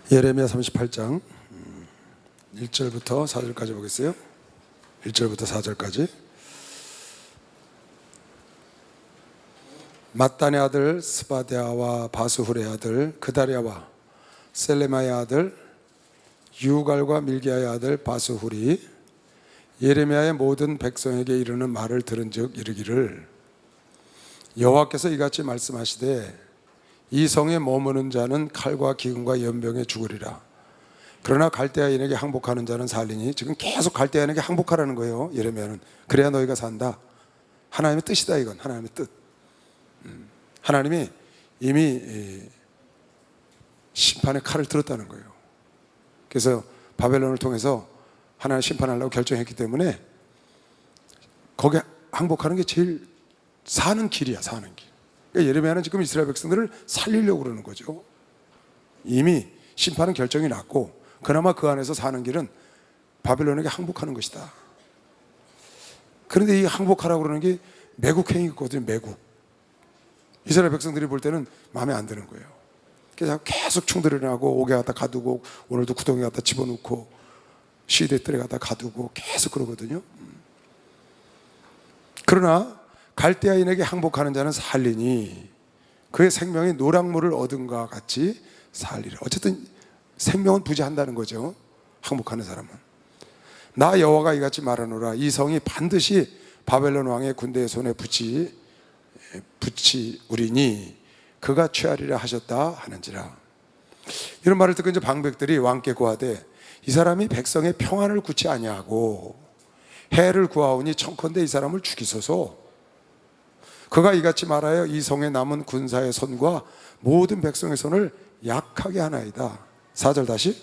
예레미야 38장 1절부터 4절까지 보겠어요. 1절부터 4절까지. mat단의 아들 스바데아와 바스훌의 아들 그다리아와 셀레마의 아들 유갈과 밀기야의 아들 바스훌이 예레미야의 모든 백성에게 이르는 말을 들은즉 이르기를, 여호와께서 이같이 말씀하시되 이 성에 머무는 자는 칼과 기근과 연병에 죽으리라. 그러나 갈대아인에게 항복하는 자는 살리니. 지금 계속 갈대아인에게 항복하라는 거예요, 예레미야는. 그래야 너희가 산다. 하나님의 뜻이다. 이건 하나님의 뜻. 하나님이 이미 심판의 칼을 들었다는 거예요. 그래서 바벨론을 통해서 하나님 심판하려고 결정했기 때문에 거기에 항복하는 게 제일 사는 길이야, 사는 길. 그러니까 예레미야는 지금 이스라엘 백성들을 살리려고 그러는 거죠. 이미 심판은 결정이 났고 그나마 그 안에서 사는 길은 바벨론에게 항복하는 것이다. 그런데 이 항복하라고 그러는 게 매국행위거든요. 매국. 이스라엘 백성들이 볼 때는 마음에 안 드는 거예요. 그래서 계속 충돌이 나고 옥에 갖다 가두고, 오늘도 구덩이 갖다 집어넣고 시대뜰에 갖다 가두고 계속 그러거든요. 그러나 갈대아인에게 항복하는 자는 살리니 그의 생명이 노랑물을 얻은 것과 같이 살리라. 어쨌든 생명은 부지한다는 거죠, 항복하는 사람은. 나 여호와가 이같이 말하노라. 이 성이 반드시 바벨론 왕의 군대의 손에 붙이우리니 그가 취하리라 하셨다 하는지라. 이런 말을 듣고 이제 방백들이 왕께 고하되, 이 사람이 백성의 평안을 구치 아니하고 해를 구하오니 청컨대 이 사람을 죽이소서. 그가 이같이 말하여 이 성에 남은 군사의 손과 모든 백성의 손을 약하게 하나이다. 4절 다시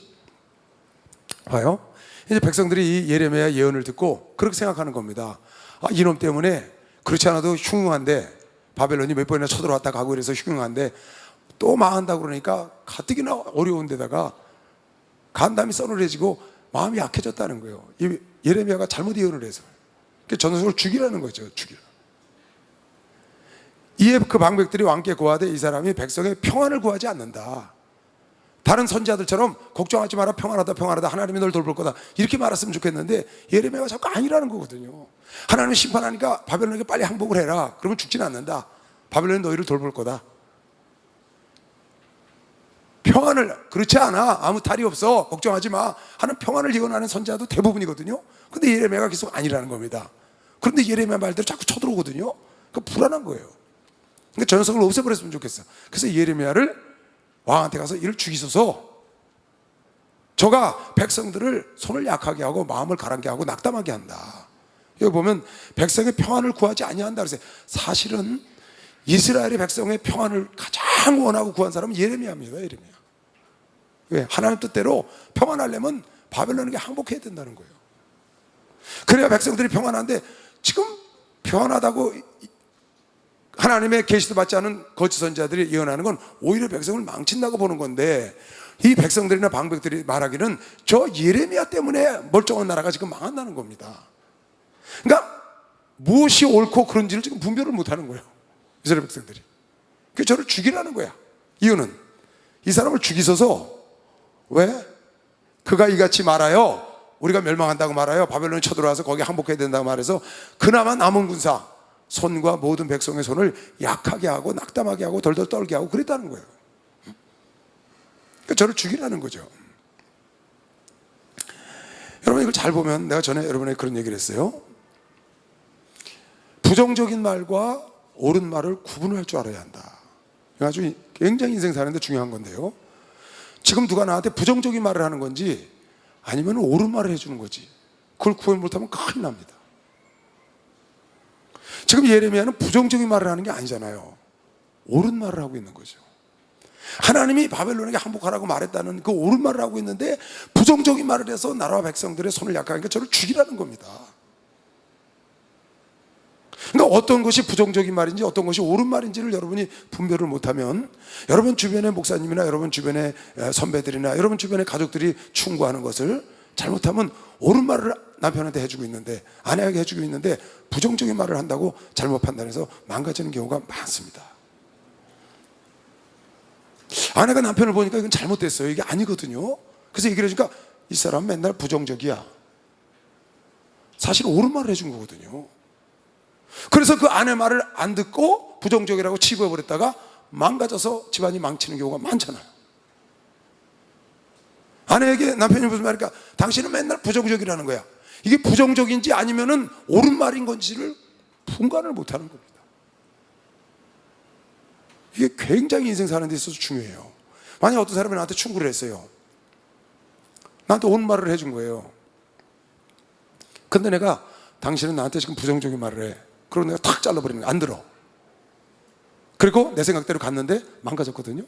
봐요. 이제 백성들이 이 예레미야 예언을 듣고 그렇게 생각하는 겁니다. 이놈 때문에 그렇지 않아도 흉흉한데, 바벨론이 몇 번이나 쳐들어왔다 가고 이래서 흉흉한데 또 망한다고 그러니까 가뜩이나 어려운 데다가 간담이 서늘해지고 마음이 약해졌다는 거예요. 이 예레미야가 잘못 예언을 해서. 전설을 죽이라는 거죠, 죽이라. 이에 그 방백들이 왕께 고하되 이 사람이 백성의 평안을 구하지 않는다. 다른 선지자들처럼 걱정하지 마라, 평안하다 평안하다, 하나님이 널 돌볼 거다, 이렇게 말했으면 좋겠는데 예레미야가 자꾸 아니라는 거거든요. 하나님이 심판하니까 바벨론에게 빨리 항복을 해라. 그러면 죽지는 않는다. 바벨론이 너희를 돌볼 거다. 평안을, 그렇지 않아, 아무 탈이 없어, 걱정하지 마 하는 평안을 예언하는 선지자도 대부분이거든요. 근데 예레미야가 계속 아니라는 겁니다. 그런데 예레미야 말대로 자꾸 쳐들어오거든요. 그 불안한 거예요. 그러니까 전성을 없애버렸으면 좋겠어. 그래서 예레미야를 왕한테 가서 이를 죽이소서. 저가 백성들을 손을 약하게 하고 마음을 가라앉게 하고 낙담하게 한다. 여기 보면 백성의 평안을 구하지 아니한다 그랬어요. 사실은 이스라엘의 백성의 평안을 가장 원하고 구한 사람은 예레미야입니다. 예레미야. 왜? 하나님 뜻대로 평안하려면 바벨론에게 항복해야 된다는 거예요. 그래야 백성들이 평안한데, 지금 평안하다고 하나님의 계시도 받지 않은 거짓 선지자들이 예언하는 건 오히려 백성을 망친다고 보는 건데, 이 백성들이나 방백들이 말하기는 저 예레미야 때문에 멀쩡한 나라가 지금 망한다는 겁니다. 그러니까 무엇이 옳고 그른지를 지금 분별을 못하는 거예요, 이스라엘 백성들이. 그래서 저를 죽이라는 거야. 이유는 이 사람을 죽이소서. 왜? 그가 이같이 말하여, 우리가 멸망한다고 말하여 바벨론이 쳐들어와서 거기 항복해야 된다고 말해서 그나마 남은 군사 손과 모든 백성의 손을 약하게 하고 낙담하게 하고 덜덜 떨게 하고 그랬다는 거예요. 그러니까 저를 죽이라는 거죠. 여러분, 이걸 잘 보면, 내가 전에 여러분에게 그런 얘기를 했어요. 부정적인 말과 옳은 말을 구분을 할 줄 알아야 한다. 아주 굉장히 인생 사는데 중요한 건데요. 지금 누가 나한테 부정적인 말을 하는 건지 아니면 옳은 말을 해주는 거지, 그걸 구분 못하면 큰일 납니다. 지금 예레미야는 부정적인 말을 하는 게 아니잖아요. 옳은 말을 하고 있는 거죠. 하나님이 바벨론에게 항복하라고 말했다는 그 옳은 말을 하고 있는데 부정적인 말을 해서 나라와 백성들의 손을 약하니까 저를 죽이라는 겁니다. 그러니까 어떤 것이 부정적인 말인지 어떤 것이 옳은 말인지를 여러분이 분별을 못하면, 여러분 주변의 목사님이나 여러분 주변의 선배들이나 여러분 주변의 가족들이 충고하는 것을 잘못하면 옳은 말을 남편한테 해주고 있는데, 아내에게 해주고 있는데 부정적인 말을 한다고 잘못 판단해서 망가지는 경우가 많습니다. 아내가 남편을 보니까 이건 잘못됐어요. 이게 아니거든요. 그래서 얘기를 해주니까 이 사람 맨날 부정적이야. 사실 옳은 말을 해준 거거든요. 그래서 그 아내 말을 안 듣고 부정적이라고 치부해버렸다가 망가져서 집안이 망치는 경우가 많잖아요. 아내에게 남편이 무슨 말일까? 당신은 맨날 부정적이라는 거야. 이게 부정적인지 아니면은 옳은 말인 건지를 분간을 못하는 겁니다. 이게 굉장히 인생 사는 데 있어서 중요해요. 만약 어떤 사람이 나한테 충고를 했어요. 나한테 옳은 말을 해준 거예요. 근데 내가 당신은 나한테 지금 부정적인 말을 해. 그러고 내가 탁 잘라버리는 거야. 안 들어. 그리고 내 생각대로 갔는데 망가졌거든요.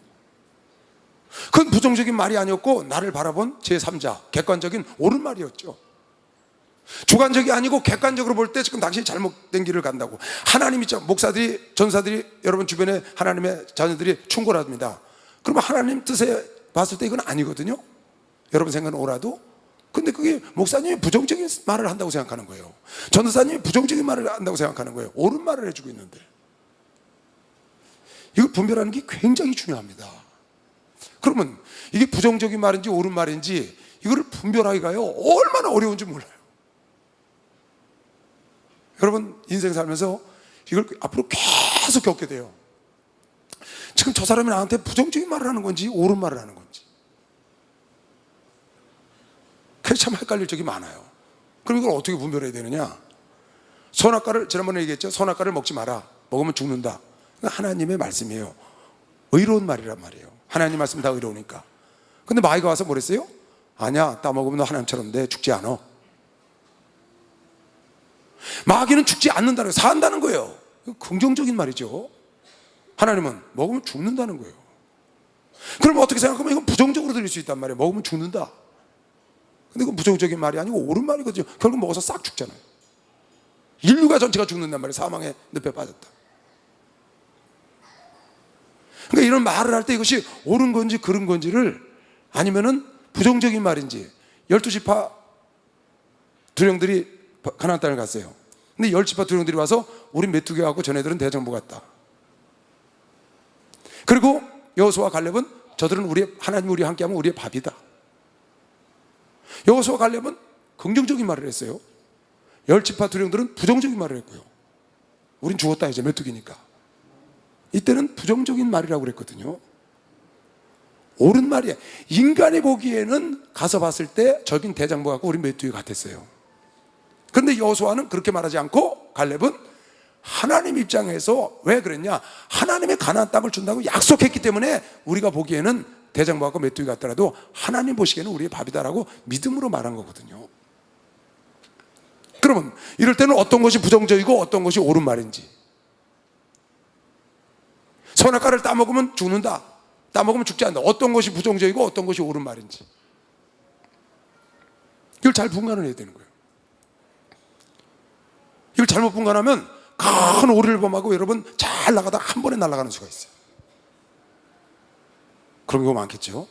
그건 부정적인 말이 아니었고 나를 바라본 제3자, 객관적인 옳은 말이었죠. 주관적이 아니고 객관적으로 볼 때 지금 당신이 잘못된 길을 간다고. 하나님이 있죠. 목사들이, 전사들이 여러분 주변에 하나님의 자녀들이 충고를 합니다. 그러면 하나님 뜻에 봤을 때 이건 아니거든요. 여러분 생각은 옳아도. 근데 그게 목사님이 부정적인 말을 한다고 생각하는 거예요. 전도사님이 부정적인 말을 한다고 생각하는 거예요. 옳은 말을 해주고 있는데. 이걸 분별하는 게 굉장히 중요합니다. 그러면 이게 부정적인 말인지 옳은 말인지 이거를 분별하기가요 얼마나 어려운지 몰라요. 여러분 인생 살면서 이걸 앞으로 계속 겪게 돼요. 지금 저 사람이 나한테 부정적인 말을 하는 건지 옳은 말을 하는 건지. 그래서 참 헷갈릴 적이 많아요. 그럼 이걸 어떻게 분별해야 되느냐? 선악과를 지난번에 얘기했죠. 선악과를 먹지 마라. 먹으면 죽는다. 하나님의 말씀이에요. 의로운 말이란 말이에요. 하나님 말씀 다 의로우니까. 근데 마귀가 와서 뭐랬어요? 아니야, 따먹으면 너 하나님처럼 돼. 죽지 않아. 마귀는 죽지 않는다는 거예요. 산다는 거예요. 긍정적인 말이죠. 하나님은 먹으면 죽는다는 거예요. 그럼 어떻게 생각하면 이건 부정적으로 들릴 수 있단 말이에요. 먹으면 죽는다. 근데 그건 부정적인 말이 아니고 옳은 말이거든요. 결국 먹어서 싹 죽잖아요. 인류가 전체가 죽는단 말이에요. 사망의 늪에 빠졌다. 그러니까 이런 말을 할 때 이것이 옳은 건지 그른 건지를 아니면은 부정적인 말인지. 12지파 두령들이 가나안 땅을 갔어요. 근데 10지파 두령들이 와서 우리 메뚜기 하고 전애들은 대정부 같다. 그리고 여호수아와 갈렙은 저들은 하나님 우리와 함께하면 우리의 밥이다. 여호수아와 갈렙은 긍정적인 말을 했어요. 10지파 두령들은 부정적인 말을 했고요. 우린 죽었다 이제 메뚜기니까. 이때는 부정적인 말이라고 그랬거든요. 옳은 말이야. 인간이 보기에는 가서 봤을 때 저긴 대장부 같고 우린 메뚜기 같았어요. 그런데 여호수아는 그렇게 말하지 않고 갈렙은 하나님 입장에서 왜 그랬냐? 하나님의 가나안 땅을 준다고 약속했기 때문에 우리가 보기에는 대장부 같고 메뚜기 같더라도 하나님 보시기에는 우리의 밥이다라고 믿음으로 말한 거거든요. 그러면 이럴 때는 어떤 것이 부정적이고 어떤 것이 옳은 말인지. 선악과를 따먹으면 죽는다. 따먹으면 죽지 않는다. 어떤 것이 부정적이고 어떤 것이 옳은 말인지. 이걸 잘 분간을 해야 되는 거예요. 이걸 잘못 분간하면 큰 오리를 범하고 여러분 잘 나가다가 한 번에 날아가는 수가 있어요. 그런 경우 많겠죠.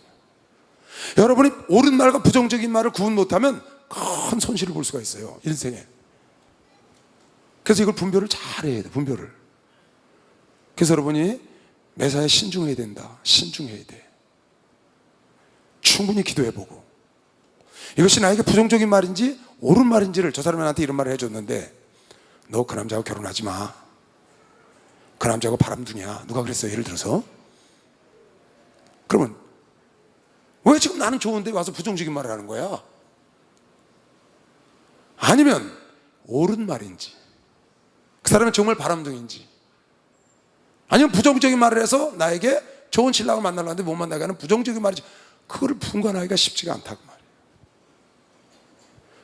여러분이 옳은 말과 부정적인 말을 구분 못하면 큰 손실을 볼 수가 있어요. 인생에. 그래서 이걸 분별을 잘 해야 돼. 분별을. 그래서 여러분이 매사에 신중해야 된다. 신중해야 돼. 충분히 기도해보고 이것이 나에게 부정적인 말인지 옳은 말인지를 저 사람이 나한테 이런 말을 해줬는데 너 그 남자하고 결혼하지 마. 그 남자하고 바람둥이야. 누가 그랬어요? 예를 들어서. 그러면 왜 지금 나는 좋은데 와서 부정적인 말을 하는 거야? 아니면 옳은 말인지 그 사람은 정말 바람둥이인지 아니면 부정적인 말을 해서 나에게 좋은 신랑을 만나려고 하는데 못 만나게 하는 부정적인 말인지 그거를 분간하기가 쉽지가 않다고 말이에요.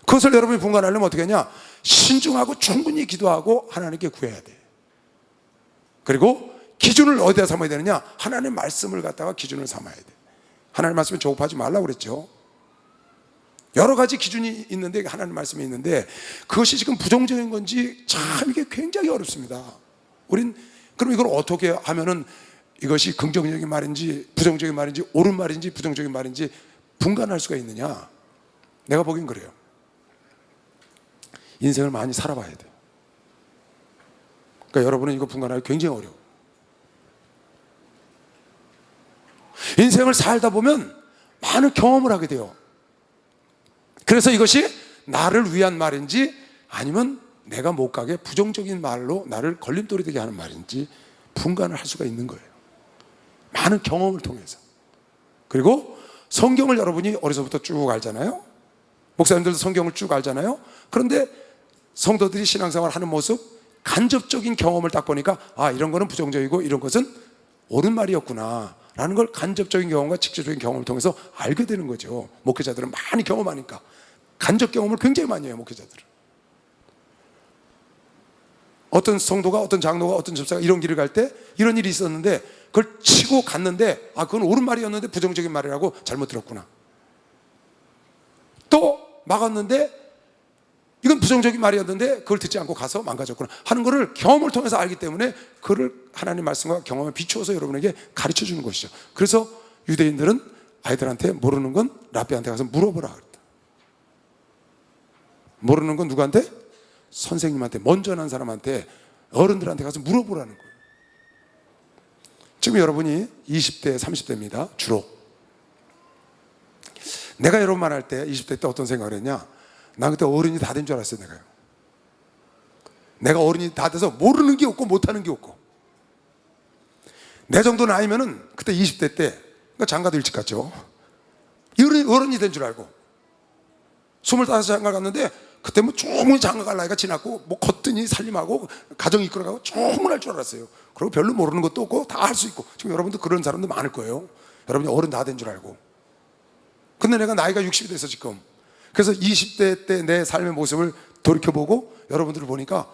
그것을 여러분이 분간하려면 어떻게 하냐? 신중하고 충분히 기도하고 하나님께 구해야 돼. 그리고 기준을 어디다 삼아야 되느냐? 하나님의 말씀을 갖다가 기준을 삼아야 돼. 하나님의 말씀에 조급하지 말라고 그랬죠. 여러 가지 기준이 있는데 하나님의 말씀이 있는데 그것이 지금 부정적인 건지 참 이게 굉장히 어렵습니다. 우린 그럼 이걸 어떻게 하면은 이것이 긍정적인 말인지 부정적인 말인지 옳은 말인지 부정적인 말인지 분간할 수가 있느냐? 내가 보기엔 그래요. 인생을 많이 살아봐야 돼요. 그러니까 여러분은 이거 분간하기 굉장히 어려워. 인생을 살다 보면 많은 경험을 하게 돼요. 그래서 이것이 나를 위한 말인지 아니면 내가 못 가게 부정적인 말로 나를 걸림돌이 되게 하는 말인지 분간을 할 수가 있는 거예요. 많은 경험을 통해서. 그리고 성경을 여러분이 어려서부터 쭉 알잖아요. 목사님들도 성경을 쭉 알잖아요. 그런데 성도들이 신앙생활 하는 모습, 간접적인 경험을 딱 보니까 아, 이런 거는 부정적이고 이런 것은 옳은 말이었구나 라는 걸 간접적인 경험과 직접적인 경험을 통해서 알게 되는 거죠. 목회자들은 많이 경험하니까. 간접 경험을 굉장히 많이 해요, 목회자들은. 어떤 성도가, 어떤 장로가, 어떤 집사가 이런 길을 갈 때 이런 일이 있었는데 그걸 치고 갔는데 아, 그건 옳은 말이었는데 부정적인 말이라고 잘못 들었구나. 또 막았는데 이건 부정적인 말이었는데 그걸 듣지 않고 가서 망가졌구나 하는 것을 경험을 통해서 알기 때문에 그를 하나님 말씀과 경험에 비추어서 여러분에게 가르쳐 주는 것이죠. 그래서 유대인들은 아이들한테 모르는 건 랍비한테 가서 물어보라 그랬다. 모르는 건 누구한테? 선생님한테, 먼저 난 사람한테, 어른들한테 가서 물어보라는 거예요. 지금 여러분이 20대, 30대입니다. 주로. 내가 여러분 말할 때 20대 때 어떤 생각을 했냐? 난 그때 어른이 다 된 줄 알았어요. 내가 어른이 다 돼서 모르는 게 없고 못하는 게 없고, 내 정도 나이면은 그때 20대 때, 그러니까 장가도 일찍 갔죠. 어른이 된 줄 알고 25 장가 갔는데 그때 뭐 충분히 장가 갈 나이가 지났고 뭐 걷더니 살림하고 가정 이끌어가고 충분히 할 줄 알았어요. 그리고 별로 모르는 것도 없고 다 할 수 있고. 지금 여러분도 그런 사람도 많을 거예요. 여러분이 어른 다 된 줄 알고. 근데 내가 나이가 60이 돼서 지금, 그래서 20대 때 내 삶의 모습을 돌이켜보고 여러분들을 보니까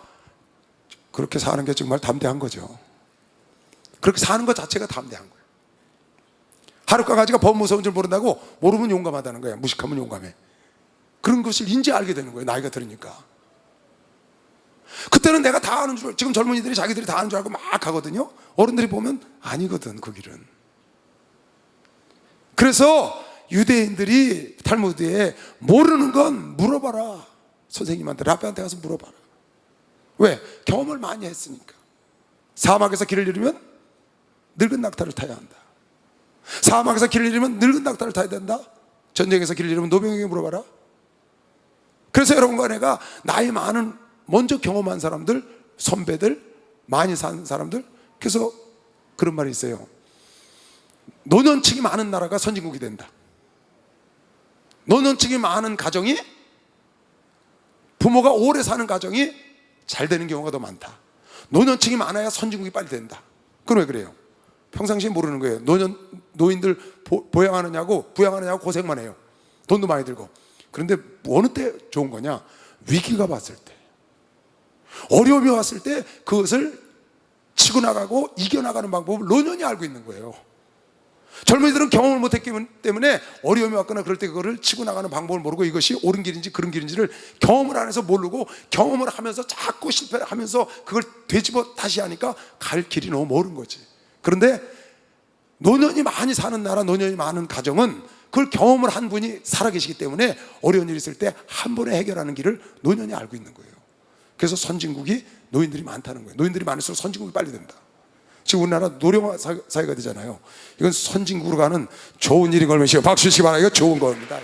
그렇게 사는 게 정말 담대한 거죠. 그렇게 사는 것 자체가 담대한 거예요. 하룻과 가지가 법 무서운 줄 모른다고, 모르면 용감하다는 거예요. 무식하면 용감해. 그런 것을 인지 알게 되는 거예요. 나이가 들으니까. 그때는 내가 다 아는 줄, 지금 젊은이들이 자기들이 다 아는 줄 알고 막 하거든요. 어른들이 보면 아니거든, 그 길은. 그래서 유대인들이 탈무드에 모르는 건 물어봐라. 선생님한테, 랍비한테 가서 물어봐라. 왜? 경험을 많이 했으니까. 사막에서 길을 잃으면 늙은 낙타를 타야 한다. 사막에서 길을 잃으면 늙은 낙타를 타야 된다. 전쟁에서 길을 잃으면 노병에게 물어봐라. 그래서 여러분과 내가 나이 많은, 먼저 경험한 사람들, 선배들, 많이 산 사람들, 그래서 그런 말이 있어요. 노년층이 많은 나라가 선진국이 된다. 노년층이 많은 가정이, 부모가 오래 사는 가정이 잘 되는 경우가 더 많다. 노년층이 많아야 선진국이 빨리 된다. 그건 왜 그래요? 평상시에 모르는 거예요. 노인들 부양하느냐고 고생만 해요. 돈도 많이 들고. 그런데 어느 때 좋은 거냐? 위기가 왔을 때, 어려움이 왔을 때 그것을 치고 나가고 이겨나가는 방법을 노년이 알고 있는 거예요. 젊은이들은 경험을 못했기 때문에 어려움이 왔거나 그럴 때 그거를 치고 나가는 방법을 모르고 이것이 옳은 길인지 그런 길인지를 경험을 안 해서 모르고, 경험을 하면서 자꾸 실패를 하면서 그걸 되짚어 다시 하니까 갈 길이 너무 멀은 거지. 그런데 노년이 많이 사는 나라, 노년이 많은 가정은 그걸 경험을 한 분이 살아계시기 때문에 어려운 일이 있을 때 한 번에 해결하는 길을 노년이 알고 있는 거예요. 그래서 선진국이 노인들이 많다는 거예요. 노인들이 많을수록 선진국이 빨리 된다. 지금 우리나라 노령화 사회가 되잖아요. 이건 선진국으로 가는 좋은 일인 걸면서 박수 치시기 바랍니다. 이거 좋은 겁니다.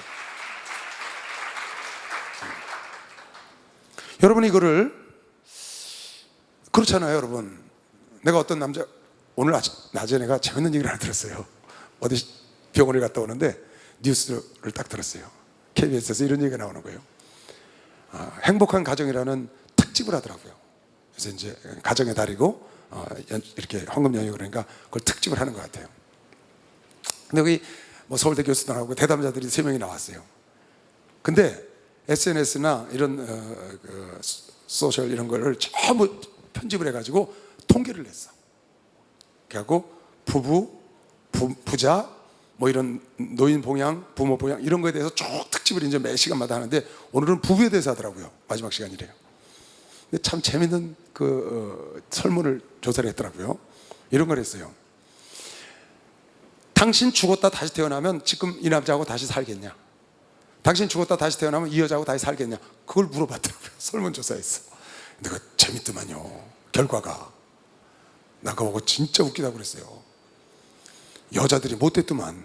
여러분, 이거를 그렇잖아요. 여러분, 내가 어떤 남자, 오늘 낮에 내가 재밌는 얘기를 하나 들었어요. 어디 병원에 갔다 오는데 뉴스를 딱 들었어요. KBS에서 이런 얘기가 나오는 거예요. 행복한 가정이라는 특집을 하더라고요. 그래서 이제 가정의 달이고 이렇게 황금 연휴 그러니까 그걸 특집을 하는 것 같아요. 근데 여기 뭐 서울대 교수도 나오고 대담자들이 3명이 나왔어요. 근데 SNS나 이런 소셜 이런 거를 전부 편집을 해가지고 통계를 냈어. 그래갖고 부자 뭐 이런 노인 봉양, 부모 봉양 이런 거에 대해서 쭉 특집을 이제 매 시간마다 하는데 오늘은 부부에 대해서 하더라고요. 마지막 시간이래요. 근데 참 재밌는 설문을 조사를 했더라고요. 이런 걸 했어요. 당신 죽었다 다시 태어나면 지금 이 남자하고 다시 살겠냐? 당신 죽었다 다시 태어나면 이 여자하고 다시 살겠냐? 그걸 물어봤더라고요. 설문조사했어. 근데 그거 재밌더만요. 결과가. 나 그거 보고 진짜 웃기다고 그랬어요. 여자들이 못됐더만.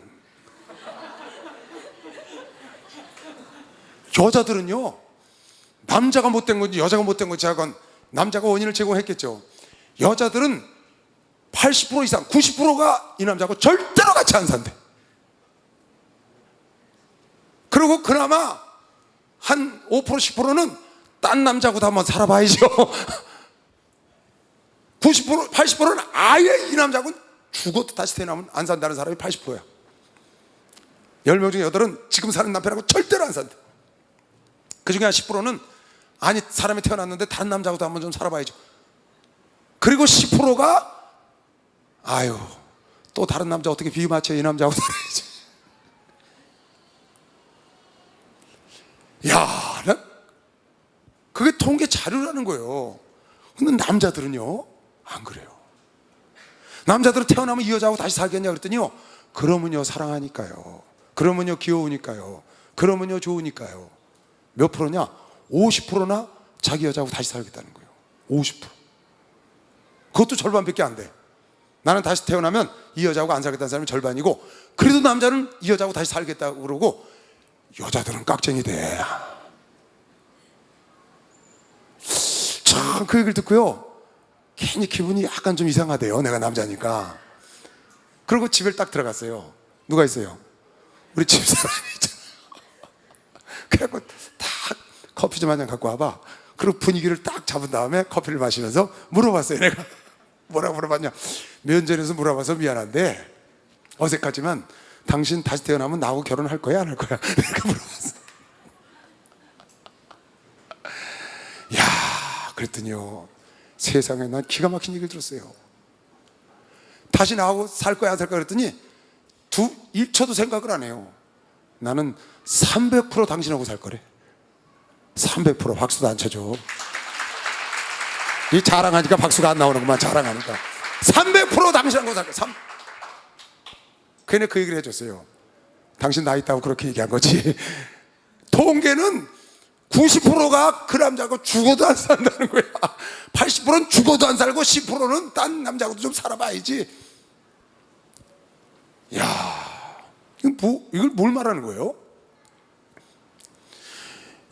여자들은요, 남자가 못된 건지 여자가 못된 건지 하건 남자가 원인을 제공했겠죠. 여자들은 80% 이상 90%가 이 남자하고 절대로 같이 안 산대. 그리고 그나마 한 5% 10%는 딴 남자하고도 한번 살아봐야죠. 90% 80%는 아예 이 남자하고는 죽어도 다시 태어나면 안 산다는 사람이 80%야 10명 중에 8은 지금 사는 남편하고 절대로 안 산대. 그 중에 한 10%는 아니 사람이 태어났는데 다른 남자하고도 한번 좀 살아봐야죠. 그리고 10%가 아유 또 다른 남자 어떻게 비유 맞춰 이 남자하고 살아야지. 야, 그게 통계 자료라는 거예요. 근데 남자들은요 안 그래요. 남자들은 태어나면 이 여자하고 다시 살겠냐 그랬더니요, 그러면요 사랑하니까요, 그러면요 귀여우니까요, 그러면요 좋으니까요. 몇 프로냐? 50%나 자기 여자하고 다시 살겠다는 거예요. 50%. 그것도 절반밖에 안 돼. 나는 다시 태어나면 이 여자하고 안 살겠다는 사람이 절반이고, 그래도 남자는 이 여자하고 다시 살겠다고 그러고, 여자들은 깍쟁이 돼. 참 그 얘기를 듣고요 괜히 기분이 약간 좀 이상하대요. 내가 남자니까. 그리고 집에 딱 들어갔어요. 누가 있어요? 우리 집사람이 있잖아요. 그래갖고 딱 커피 좀 한 잔 갖고 와봐. 그리고 분위기를 딱 잡은 다음에 커피를 마시면서 물어봤어요. 내가 뭐라고 물어봤냐, 면전에서 물어봐서 미안한데 어색하지만 당신 다시 태어나면 나하고 결혼할 거야 안 할 거야? 내가 물어봤어. 야, 그랬더니요 세상에 난 기가 막힌 얘기를 들었어요. 다시 나하고 살 거야 안 살 거야 그랬더니 1초도 생각을 안 해요. 나는 300% 당신하고 살 거래. 300%. 박수도 안 쳐줘. 이 자랑하니까 박수가 안 나오는구만. 자랑하니까 300% 당신하고 살 거야. 괜히 그 얘기를 해줬어요. 당신 나이 있다고 그렇게 얘기한 거지. 통계는 90%가 그 남자하고 죽어도 안 산다는 거야. 80%는 죽어도 안 살고 10%는 딴 남자하고도 좀 살아봐야지. 야, 이걸 뭘 말하는 거예요?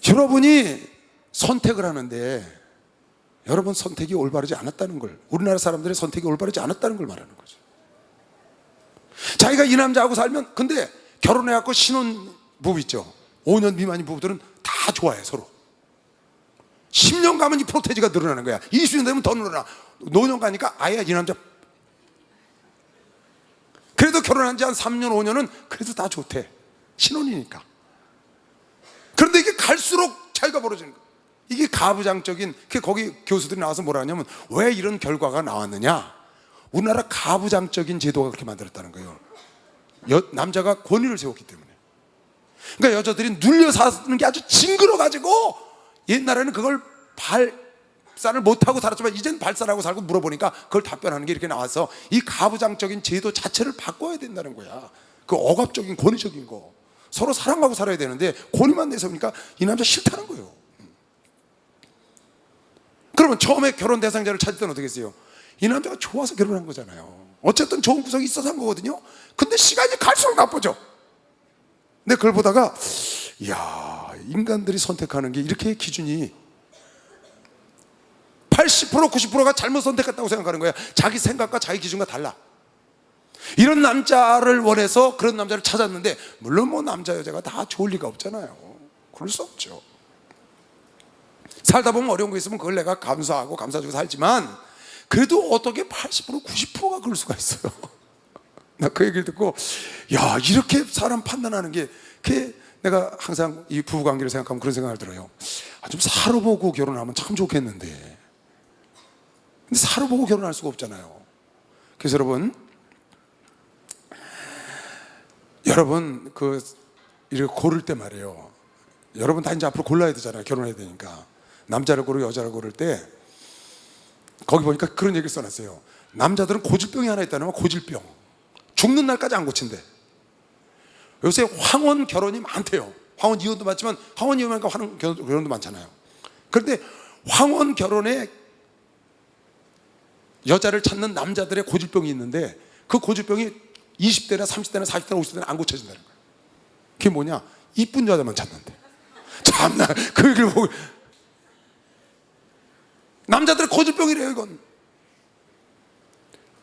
여러분이 선택을 하는데 여러분 선택이 올바르지 않았다는 걸, 우리나라 사람들의 선택이 올바르지 않았다는 걸 말하는 거죠. 자기가 이 남자하고 살면, 근데 결혼해갖고 신혼부부 있죠, 5년 미만인 부부들은 다 좋아해. 서로 10년 가면 이 프로테지가 늘어나는 거야. 20년 되면 더 늘어나. 노년 가니까 아예 이 남자, 그래도 결혼한 지 한 3년 5년은 그래도 다 좋대. 신혼이니까. 그런데 이게 갈수록 차이가 벌어지는 거야. 이게 가부장적인, 거기 교수들이 나와서 뭐라 하냐면 왜 이런 결과가 나왔느냐, 우리나라 가부장적인 제도가 그렇게 만들었다는 거예요. 남자가 권위를 세웠기 때문에. 그러니까 여자들이 눌려 사는 게 아주 징그러가지고, 옛날에는 그걸 발산을 못하고 살았지만 이제는 발산하고 살고, 물어보니까 그걸 답변하는 게 이렇게 나와서 이 가부장적인 제도 자체를 바꿔야 된다는 거야. 그 억압적인 권위적인 거, 서로 사랑하고 살아야 되는데 권위만 내세우니까 이 남자 싫다는 거예요. 그러면 처음에 결혼 대상자를 찾을 때는 어떻게 했어요? 이 남자가 좋아서 결혼한 거잖아요. 어쨌든 좋은 구석이 있어서 한 거거든요. 근데 시간이 갈수록 나빠져. 근데 그걸 보다가, 이야, 인간들이 선택하는 게 이렇게 기준이 80% 90%가 잘못 선택했다고 생각하는 거야. 자기 생각과 자기 기준과 달라. 이런 남자를 원해서 그런 남자를 찾았는데, 물론 뭐 남자 여자가 다 좋을 리가 없잖아요. 그럴 수 없죠. 살다 보면 어려운 거 있으면 그걸 내가 감수하고 감사주고 살지만, 그래도 어떻게 80% 90%가 그럴 수가 있어요. 나 그 얘기를 듣고, 야, 이렇게 사람 판단하는 게, 내가 항상 이 부부관계를 생각하면 그런 생각을 들어요. 좀 살아보고 결혼하면 참 좋겠는데, 근데 살아보고 결혼할 수가 없잖아요. 그래서 여러분 이렇게 고를 때 말이에요, 여러분 다 이제 앞으로 골라야 되잖아요. 결혼해야 되니까. 남자를 고르고 여자를 고를 때 거기 보니까 그런 얘기를 써놨어요. 남자들은 고질병이 하나 있다는 거야. 고질병. 죽는 날까지 안 고친대. 요새 황혼 결혼이 많대요. 황혼 이혼도 많지만, 황혼 이혼하니까 황혼 결혼도 많잖아요. 그런데 황혼 결혼에 여자를 찾는 남자들의 고질병이 있는데, 그 고질병이 20대나 30대나 40대나 50대나 안 고쳐진다는 거예요. 그게 뭐냐? 이쁜 여자만 찾는데. 참나, 그 얘기를 보고. 남자들의 고질병이래요, 이건.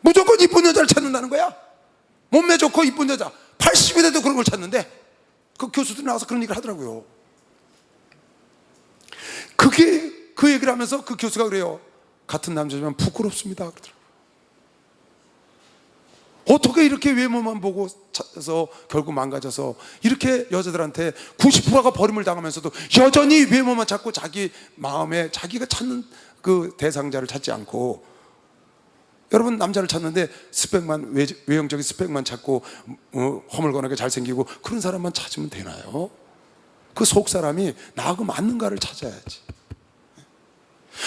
무조건 이쁜 여자를 찾는다는 거야. 몸매 좋고 이쁜 여자. 80이 돼도 그런 걸 찾는데, 그 교수들이 나와서 그런 얘기를 하더라고요. 그게, 그 얘기를 하면서 그 교수가 그래요. 같은 남자지만 부끄럽습니다, 그러더라고요. 어떻게 이렇게 외모만 보고 찾아서 결국 망가져서 이렇게 여자들한테 90%가 버림을 당하면서도 여전히 외모만 찾고 자기 마음에 자기가 찾는 그 대상자를 찾지 않고, 여러분 남자를 찾는데 스펙만, 외형적인 스펙만 찾고 허물건하게 잘생기고 그런 사람만 찾으면 되나요? 그 속사람이 나하고 맞는가를 찾아야지.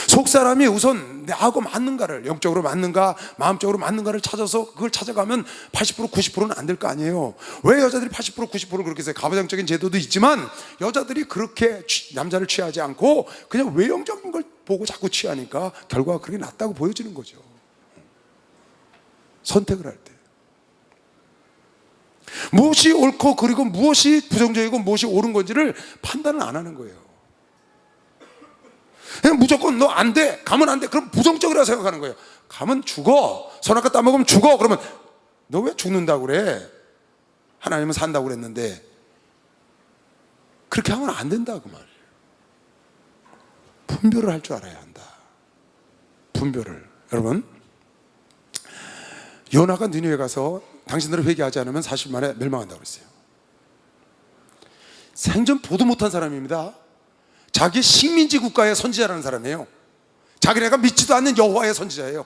속사람이 우선 나하고 맞는가를, 영적으로 맞는가 마음적으로 맞는가를 찾아서 그걸 찾아가면 80% 90%는 안 될 거 아니에요. 왜 여자들이 80% 90%를 그렇게 해서 가부장적인 제도도 있지만 여자들이 그렇게 남자를 취하지 않고 그냥 외형적인 걸 보고 자꾸 취하니까 결과가 그렇게 낫다고 보여지는 거죠. 선택을 할 때 무엇이 옳고 그리고 무엇이 부정적이고 무엇이 옳은 건지를 판단을 안 하는 거예요. 그냥 무조건 너 안 돼, 가면 안 돼, 그럼 부정적이라고 생각하는 거예요. 가면 죽어, 선악과 따먹으면 죽어. 그러면 너 왜 죽는다고 그래? 하나님은 산다고 그랬는데. 그렇게 하면 안 된다 그 말이에요. 분별을 할 줄 알아야 한다. 분별을. 여러분, 요나가 니느웨에 가서 당신들을 회개하지 않으면 40일 만에 멸망한다고 그랬어요. 생전 보도 못한 사람입니다. 자기 식민지 국가의 선지자라는 사람이에요. 자기네가 믿지도 않는 여호와의 선지자예요.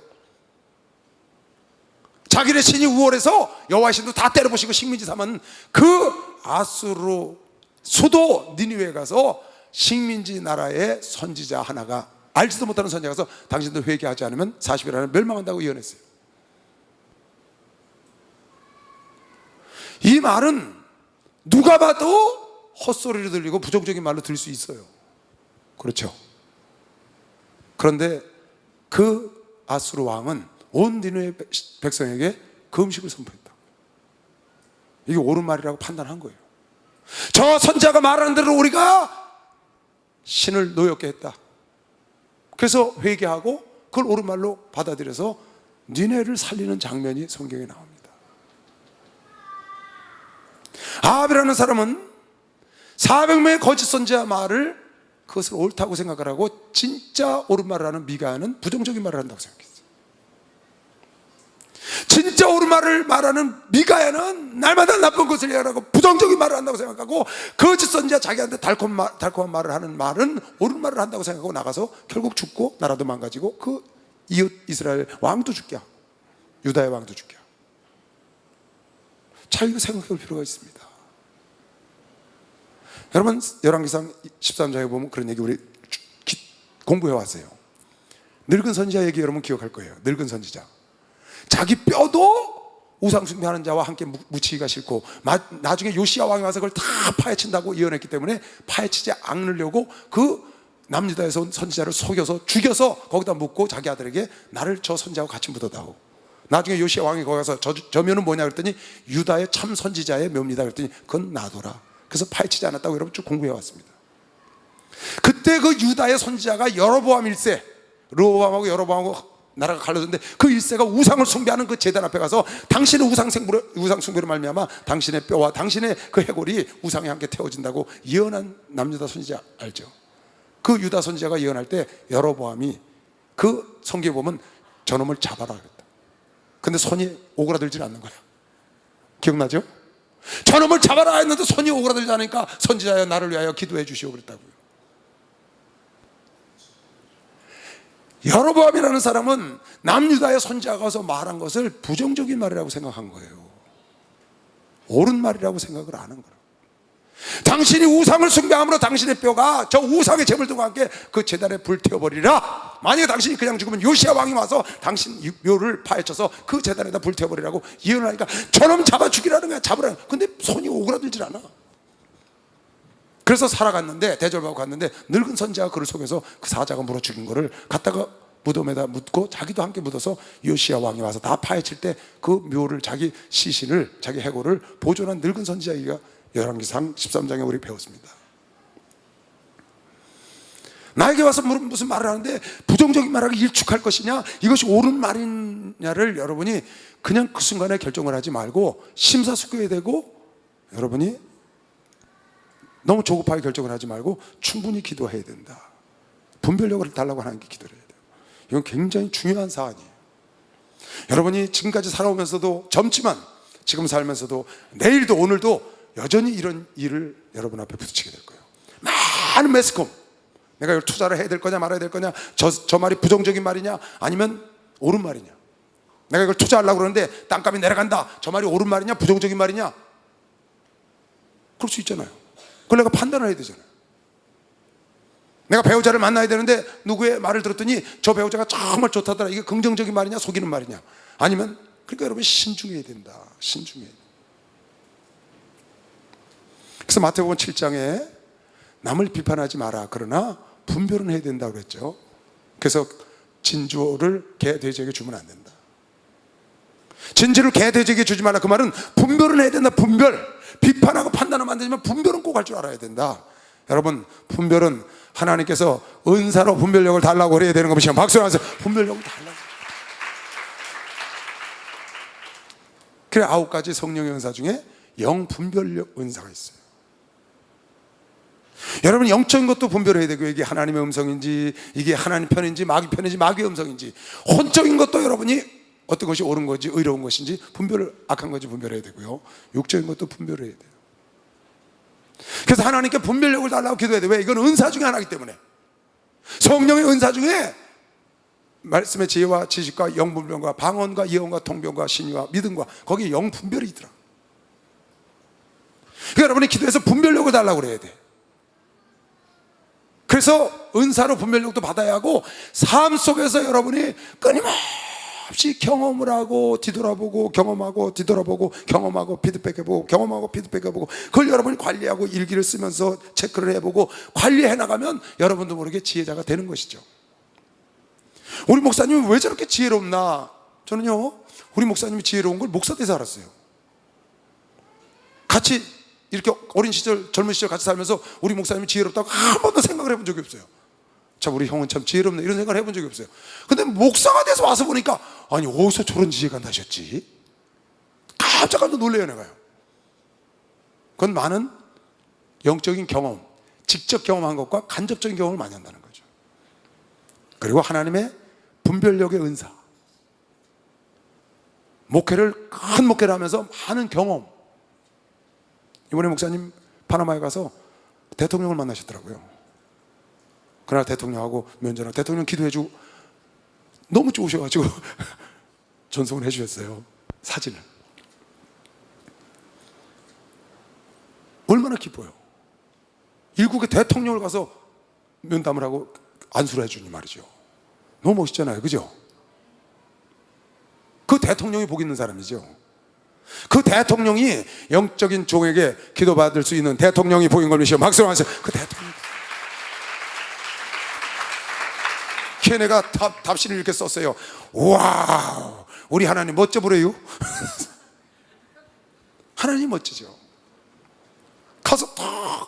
자기네 신이 우월해서 여호와의 신도 다 때려부시고 식민지 삼은 그 아수르 수도 니느웨에 가서 식민지 나라의 선지자 하나가, 알지도 못하는 선지자가 가서 당신들 회개하지 않으면 40일 안에 멸망한다고 예언했어요. 이 말은 누가 봐도 헛소리로 들리고 부정적인 말로 들릴 수 있어요. 그렇죠. 그런데 그 아수르 왕은 온 니느웨 백성에게 그 음식을 선포했다. 이게 옳은 말이라고 판단한 거예요. 저 선지자가 말하는 대로 우리가 신을 노엽게 했다. 그래서 회개하고 그걸 옳은 말로 받아들여서 니느웨를 살리는 장면이 성경에 나옵니다. 아합이라는 사람은 400명의 거짓 선지자 말을 그것을 옳다고 생각을 하고 진짜 옳은 말을 하는 미가야는 부정적인 말을 한다고 생각했어요. 진짜 옳은 말을 말하는 미가야는 날마다 나쁜 것을 얘기하고 부정적인 말을 한다고 생각하고, 거짓 선지자 자기한테 달콤한 말을 하는 말은 옳은 말을 한다고 생각하고 나가서 결국 죽고 나라도 망가지고 그 이웃 이스라엘 왕도 죽게 하고 유다의 왕도 죽게 하고. 자, 이거 생각해 볼 필요가 있습니다. 여러분, 열왕기상 13장에 보면 그런 얘기 우리 공부해 왔어요. 늙은 선지자 얘기 여러분 기억할 거예요. 늙은 선지자, 자기 뼈도 우상 숭배하는 자와 함께 묻히기가 싫고 나중에 요시야 왕이 와서 그걸 다 파헤친다고 예언했기 때문에 파헤치지 않으려고 그 남유다에서 온 선지자를 속여서 죽여서 거기다 묻고 자기 아들에게 나를 저 선지자하고 같이 묻어다오. 나중에 요시야 왕이 거기 가서 저 면은 뭐냐 그랬더니 유다의 참 선지자의 묘입니다 그랬더니 그건 나더라. 그래서 파헤치지 않았다고 여러분 쭉 공부해 왔습니다. 그때 그 유다의 선지자가 여로보암 1세, 르호보암하고 여로보암하고 나라가 갈라졌는데 그 1세가 우상을 숭배하는 그 제단 앞에 가서 당신의 우상 숭배로 말미암아 당신의 뼈와 당신의 그 해골이 우상에 함께 태워진다고 예언한 남유다 선지자 알죠? 그 유다 선지자가 예언할 때 여로보암이 그 성경에 보면 저놈을 잡아라 그랬다. 근데 손이 오그라들질 않는 거야. 기억나죠? 저놈을 잡아라 했는데 손이 오그라들지 않으니까 선지자여 나를 위하여 기도해 주시오 그랬다고요. 여로보암이라는 사람은 남유다의 선지자가 가서 말한 것을 부정적인 말이라고 생각한 거예요. 옳은 말이라고 생각을 안 한 거예요. 당신이 우상을 숭배함으로 당신의 뼈가 저 우상의 제물들과 함께 그 제단에 불태워버리라. 만약에 당신이 그냥 죽으면 요시야 왕이 와서 당신 묘를 파헤쳐서 그 제단에다 불태워버리라고 예언을 하니까 저놈 잡아 죽이라는 거야. 잡으라는 거야. 근데 손이 오그라들질 않아. 그래서 살아갔는데, 대접하고 갔는데 늙은 선지자가 그를 속여서 그 사자가 물어 죽인 거를 갖다가 무덤에다 묻고 자기도 함께 묻어서 요시야 왕이 와서 다 파헤칠 때 그 묘를, 자기 시신을, 자기 해골을 보존한 늙은 선지자가 열왕기상 13장에 우리 배웠습니다. 나에게 와서 무슨 말을 하는데 부정적인 말하고 일축할 것이냐, 이것이 옳은 말이냐를 여러분이 그냥 그 순간에 결정을 하지 말고 심사숙고해야 되고, 여러분이 너무 조급하게 결정을 하지 말고 충분히 기도해야 된다. 분별력을 달라고 하나님께 기도를 해야 돼요. 이건 굉장히 중요한 사안이에요. 여러분이 지금까지 살아오면서도 젊지만 지금 살면서도 내일도 오늘도 여전히 이런 일을 여러분 앞에 부딪히게 될 거예요. 많은 매스컴, 내가 이걸 투자를 해야 될 거냐 말아야 될 거냐, 저 말이 부정적인 말이냐 아니면 옳은 말이냐, 내가 이걸 투자하려고 그러는데 땅값이 내려간다, 저 말이 옳은 말이냐 부정적인 말이냐, 그럴 수 있잖아요. 그걸 내가 판단을 해야 되잖아요. 내가 배우자를 만나야 되는데 누구의 말을 들었더니 저 배우자가 정말 좋다더라, 이게 긍정적인 말이냐 속이는 말이냐, 아니면, 그러니까 여러분 신중해야 된다. 신중해야 된다. 그래서 마태복음 7장에 남을 비판하지 마라, 그러나 분별은 해야 된다고 그랬죠. 그래서 진주를 개 돼지에게 주면 안 된다. 진주를 개 돼지에게 주지 말라, 그 말은 분별은 해야 된다. 분별, 비판하고 판단하면 안 되지만 분별은 꼭 할 줄 알아야 된다. 여러분, 분별은 하나님께서 은사로 분별력을 달라고 그래야 되는 것이죠. 박수 하면서 분별력을 달라고. 그래 9가지 성령의 은사 중에 영분별력 은사가 있어요. 여러분, 영적인 것도 분별해야 되고, 이게 하나님의 음성인지 이게 하나님 편인지 마귀 편인지 마귀의 음성인지, 혼적인 것도 여러분이 어떤 것이 옳은 건지 의로운 것인지 분별을, 악한 건지 분별해야 되고요, 육적인 것도 분별해야 돼요. 그래서 하나님께 분별력을 달라고 기도해야 돼요. 왜? 이건 은사 중에 하나이기 때문에. 성령의 은사 중에 말씀의 지혜와 지식과 영분별과 방언과 예언과 통변과 신유와 믿음과, 거기에 영분별이 있더라. 그러니까 여러분이 기도해서 분별력을 달라고 그래야 돼. 그래서 은사로 분별력도 받아야 하고, 삶 속에서 여러분이 끊임없이 경험을 하고 뒤돌아보고 경험하고 뒤돌아보고 경험하고 피드백해보고 경험하고 피드백해보고, 그걸 여러분이 관리하고 일기를 쓰면서 체크를 해보고 관리해 나가면 여러분도 모르게 지혜자가 되는 것이죠. 우리 목사님은 왜 저렇게 지혜롭나? 저는요, 우리 목사님이 지혜로운 걸 목사 때서 알았어요. 같이 이렇게 어린 시절, 젊은 시절 같이 살면서 우리 목사님이 지혜롭다고 한 번도 생각을 해본 적이 없어요. 참, 우리 형은 참 지혜롭네, 이런 생각을 해본 적이 없어요. 근데 목사가 돼서 와서 보니까, 아니 어디서 저런 지혜가 나셨지? 깜짝 놀래요 내가요. 그건 많은 영적인 경험, 직접 경험한 것과 간접적인 경험을 많이 한다는 거죠. 그리고 하나님의 분별력의 은사, 목회를, 큰 목회를 하면서 많은 경험. 이번에 목사님 파나마에 가서 대통령을 만나셨더라고요. 그날 대통령하고 면전하고, 대통령 기도해주고 너무 좋으셔가지고 전송을 해주셨어요, 사진을. 얼마나 기뻐요. 일국의 대통령을 가서 면담을 하고 안수를 해주니 말이죠. 너무 멋있잖아요, 그죠? 그 대통령이 복 있는 사람이죠. 그 대통령이 영적인 종에게 기도받을 수 있는 대통령이 복인 걸 믿으시오. 박수로 하면서 그 대통령, 걔네가 답신을 이렇게 썼어요. 와우, 우리 하나님 멋져 보여요. 하나님 멋지죠. 가서 딱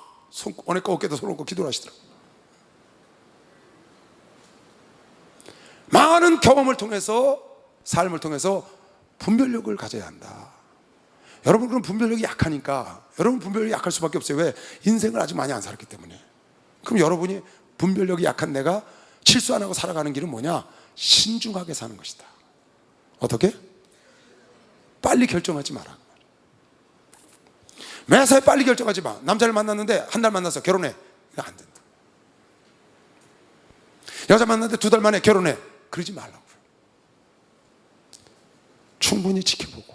어깨 어깨에다 손 얹고 기도를 하시더라고요. 많은 경험을 통해서, 삶을 통해서 분별력을 가져야 한다. 여러분, 그럼 분별력이 약하니까, 여러분 분별력이 약할 수밖에 없어요. 왜? 인생을 아직 많이 안 살았기 때문에. 그럼 여러분이 분별력이 약한 내가 실수 안 하고 살아가는 길은 뭐냐? 신중하게 사는 것이다. 어떻게? 빨리 결정하지 마라. 매사에 빨리 결정하지 마. 남자를 만났는데 한 달 만나서 결혼해, 이거 안 된다. 여자 만났는데 2달 만에 결혼해, 그러지 말라고요. 충분히 지켜보고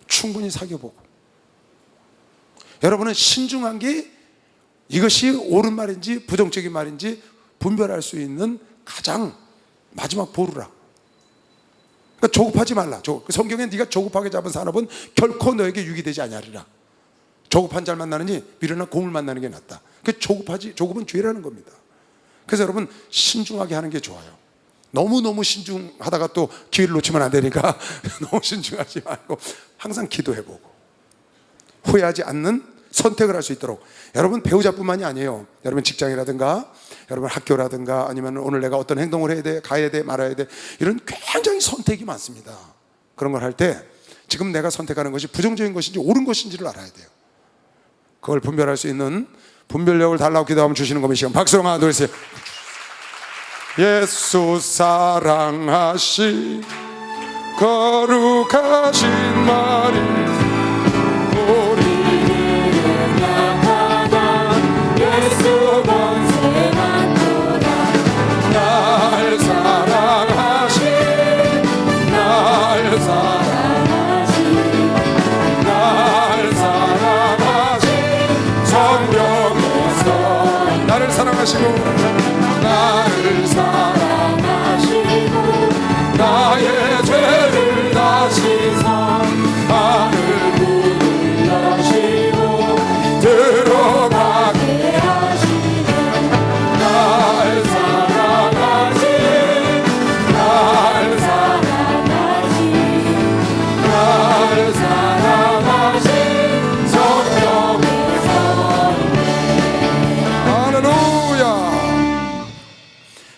충분히 사귀어보고, 여러분은 신중한 게 이것이 옳은 말인지 부정적인 말인지 분별할 수 있는 가장 마지막 보루라. 그러니까 조급하지 말라. 성경에 네가 조급하게 잡은 산업은 결코 너에게 유익이 되지 아니하리라. 조급한 자를 만나느니 미련한 공을 만나는 게 낫다. 그 조급은 죄라는 겁니다. 그래서 여러분, 신중하게 하는 게 좋아요. 너무너무 신중하다가 또 기회를 놓치면 안 되니까 너무 신중하지 말고 항상 기도해보고 후회하지 않는 선택을 할 수 있도록. 여러분 배우자뿐만이 아니에요. 여러분 직장이라든가 여러분 학교라든가 아니면 오늘 내가 어떤 행동을 해야 돼, 가야 돼, 말아야 돼, 이런 굉장히 선택이 많습니다. 그런 걸 할 때 지금 내가 선택하는 것이 부정적인 것인지 옳은 것인지를 알아야 돼요. 그걸 분별할 수 있는 분별력을 달라고 기도하면 주시는 겁니다. 시간 박수로 하나 둘 셋. 예수 사랑하시 거룩하신 말이 우리를 나타나 예수 번세만 돌아 날 사랑하시 날 사랑하시 날 사랑하시 성령에서 나를 사랑하시고 나를 사랑하시고 나의 죄를 다시서 나를 문을 여시고 들어가게 하시네 날 사랑하시 날 사랑하시 날 사랑하시 성령에서 할렐루야.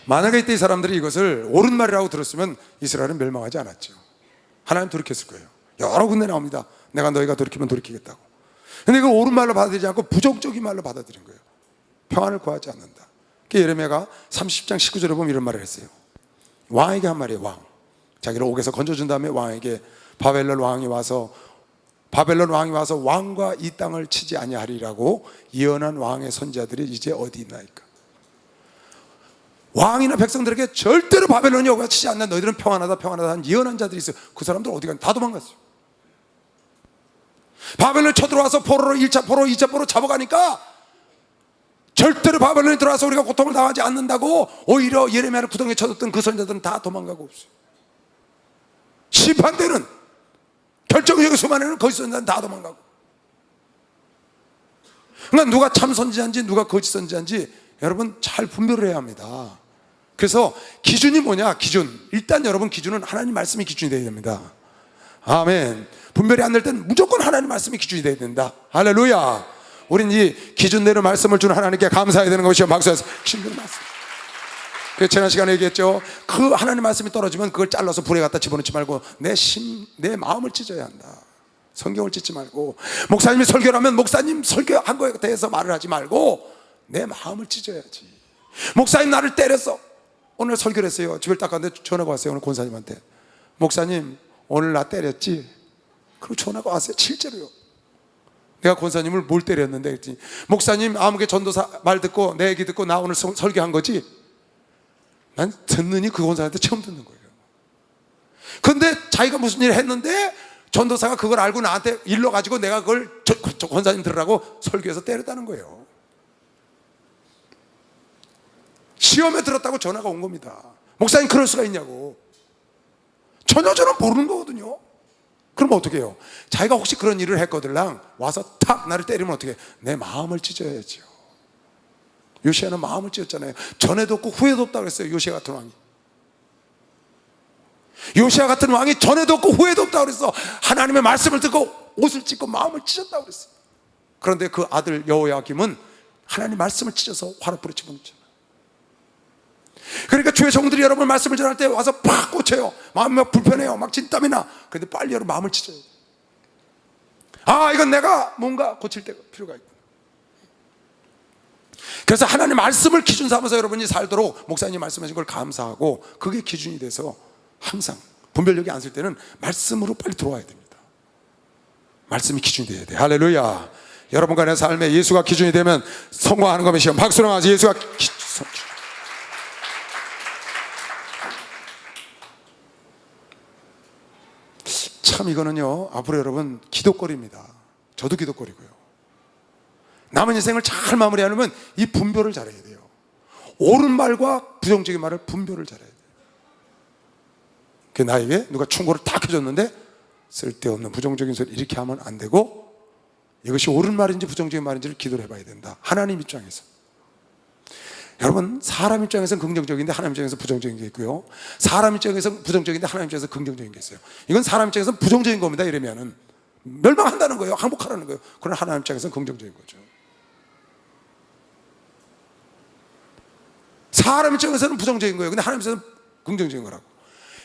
만약에 이때 이 사람들이 이것을 옳은 말이라고 들었으면 이스라엘은 멸망하지 않았죠. 하나님 돌이켰을 거예요. 여러 군데 나옵니다. 내가 너희가 돌이키면 돌이키겠다고. 근데 이걸 옳은 말로 받아들이지 않고 부정적인 말로 받아들인 거예요. 평안을 구하지 않는다. 예레미야가 30장 19절에 보면 이런 말을 했어요. 왕에게 한 말이에요. 왕 자기를 옥에서 건져준 다음에 왕에게 바벨론 왕이 와서 왕과 이 땅을 치지 아니하리라고 예언한 왕의 선지자들이 이제 어디 있나이까. 왕이나 백성들에게 절대로 바벨론이 오가 치지 않는 너희들은 평안하다 한 예언한 자들이 있어요. 그 사람들 어디 갔냐? 다 도망갔어요. 바벨론이 쳐들어와서 포로로 1차 포로 2차 포로 잡아가니까 절대로 바벨론이 들어와서 우리가 고통을 당하지 않는다고 오히려 예레미야를 구덩이에 쳐뒀던 그 선지자들은 다 도망가고 없어요. 심판되는 결정적인 수만에는 거짓 선지자는 다 도망가고. 그러니까 누가 참 선지자인지 누가 거짓 선지자인지 여러분 잘 분별을 해야 합니다. 그래서 기준이 뭐냐? 일단 여러분 기준은 하나님 말씀이 기준이 되어야 됩니다. 아멘. 분별이 안 될 때는 무조건 하나님 말씀이 기준이 되어야 된다. 할렐루야. 우린 이 기준대로 말씀을 주는 하나님께 감사해야 되는 것이요. 박수해서 기준대로 말씀. 그 지난 시간에 얘기했죠. 그 하나님 말씀이 떨어지면 그걸 잘라서 불에 갖다 집어넣지 말고 내 마음을 찢어야 한다. 성경을 찢지 말고, 목사님이 설교를 하면 목사님 설교한 거에 대해서 말을 하지 말고 내 마음을 찢어야지. 목사님 나를 때렸어. 오늘 설교를 했어요. 집을 닦았는데 전화가 왔어요. 오늘 권사님한테. 목사님 오늘 나 때렸지? 그리고 전화가 왔어요. 실제로요. 내가 권사님을 뭘 때렸는데 그랬더니 목사님 아무개 전도사 말 듣고 내 얘기 듣고 나 오늘 설교한 거지? 난 듣느니 그 권사한테 처음 듣는 거예요. 근데 자기가 무슨 일을 했는데 전도사가 그걸 알고 나한테 일러가지고 내가 그걸 권사님 들으라고 설교해서 때렸다는 거예요. 시험에 들었다고 전화가 온 겁니다. 목사님 그럴 수가 있냐고. 전혀 저는 모르는 거거든요. 그럼 어떻게 해요? 자기가 혹시 그런 일을 했거들랑 와서 탁 나를 때리면 어떻게 해? 내 마음을 찢어야죠. 요시야는 마음을 찢었잖아요. 전에도 없고 후에도 없다고 그랬어요. 요시야 같은 왕이. 요시야 같은 왕이 전에도 없고 후에도 없다고 그랬어. 하나님의 말씀을 듣고 옷을 찢고 마음을 찢었다고 그랬어요. 그런데 그 아들 여호야김은 하나님 말씀을 찢어서 화로 불에 집어넣잖아요. 그러니까 주의 종들이 여러분 말씀을 전할 때 와서 팍 꽂혀요. 마음이 막 불편해요. 막 진땀이 나. 그런데 빨리 여러분 마음을 찢어요. 아, 이건 내가 뭔가 고칠 필요가 있구나. 그래서 하나님 말씀을 기준 삼아서 여러분이 살도록 목사님 말씀하신 걸 감사하고 그게 기준이 돼서 항상 분별력이 안 쓸 때는 말씀으로 빨리 들어와야 됩니다. 말씀이 기준이 돼야 돼. 할렐루야. 여러분과 내 삶에 예수가 기준이 되면 성공하는 것이요. 박수로 하지. 예수가 참 이거는요 앞으로 여러분 기도거리입니다. 저도 기도거리고요. 남은 인생을 잘 마무리하려면 이 분별을 잘해야 돼요. 옳은 말과 부정적인 말을 분별을 잘해야 돼요. 그 나에게 누가 충고를 딱 해줬는데 쓸데없는 부정적인 소리 이렇게 하면 안 되고 이것이 옳은 말인지 부정적인 말인지를 기도를 해봐야 된다. 하나님 입장에서. 여러분, 사람 입장에서는 긍정적인데 하나님 입장에서 부정적인 게 있고요, 사람 입장에서는 부정적인데 하나님 입장에서 긍정적인 게 있어요. 이건 사람 입장에서는 부정적인 겁니다. 이러면은 멸망한다는 거예요. 항복하라는 거예요. 그러나 하나님 입장에서는 긍정적인 거죠. 사람 입장에서는 부정적인 거예요. 근데 하나님 입장에서는 긍정적인 거라고.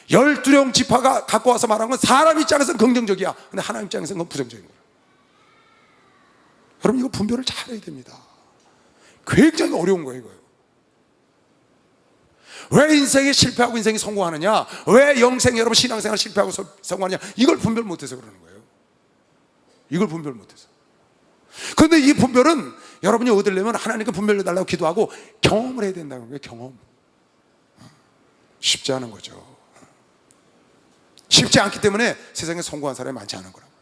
12령 지파가 갖고 와서 말한 건 사람 입장에서는 긍정적이야. 근데 하나님 입장에서는 그건 부정적인 거예요. 여러분, 이거 분별을 잘해야 됩니다. 굉장히 어려운 거예요, 이거요. 왜 인생에 실패하고 인생이 성공하느냐, 왜 영생 여러분 신앙생활 실패하고 성공하느냐, 이걸 분별 못해서 그러는 거예요. 이걸 분별 못해서. 그런데 이 분별은 여러분이 얻으려면 하나님께 분별을 달라고 기도하고 경험을 해야 된다는 거예요. 경험. 쉽지 않은 거죠. 쉽지 않기 때문에 세상에 성공한 사람이 많지 않은 거라고요.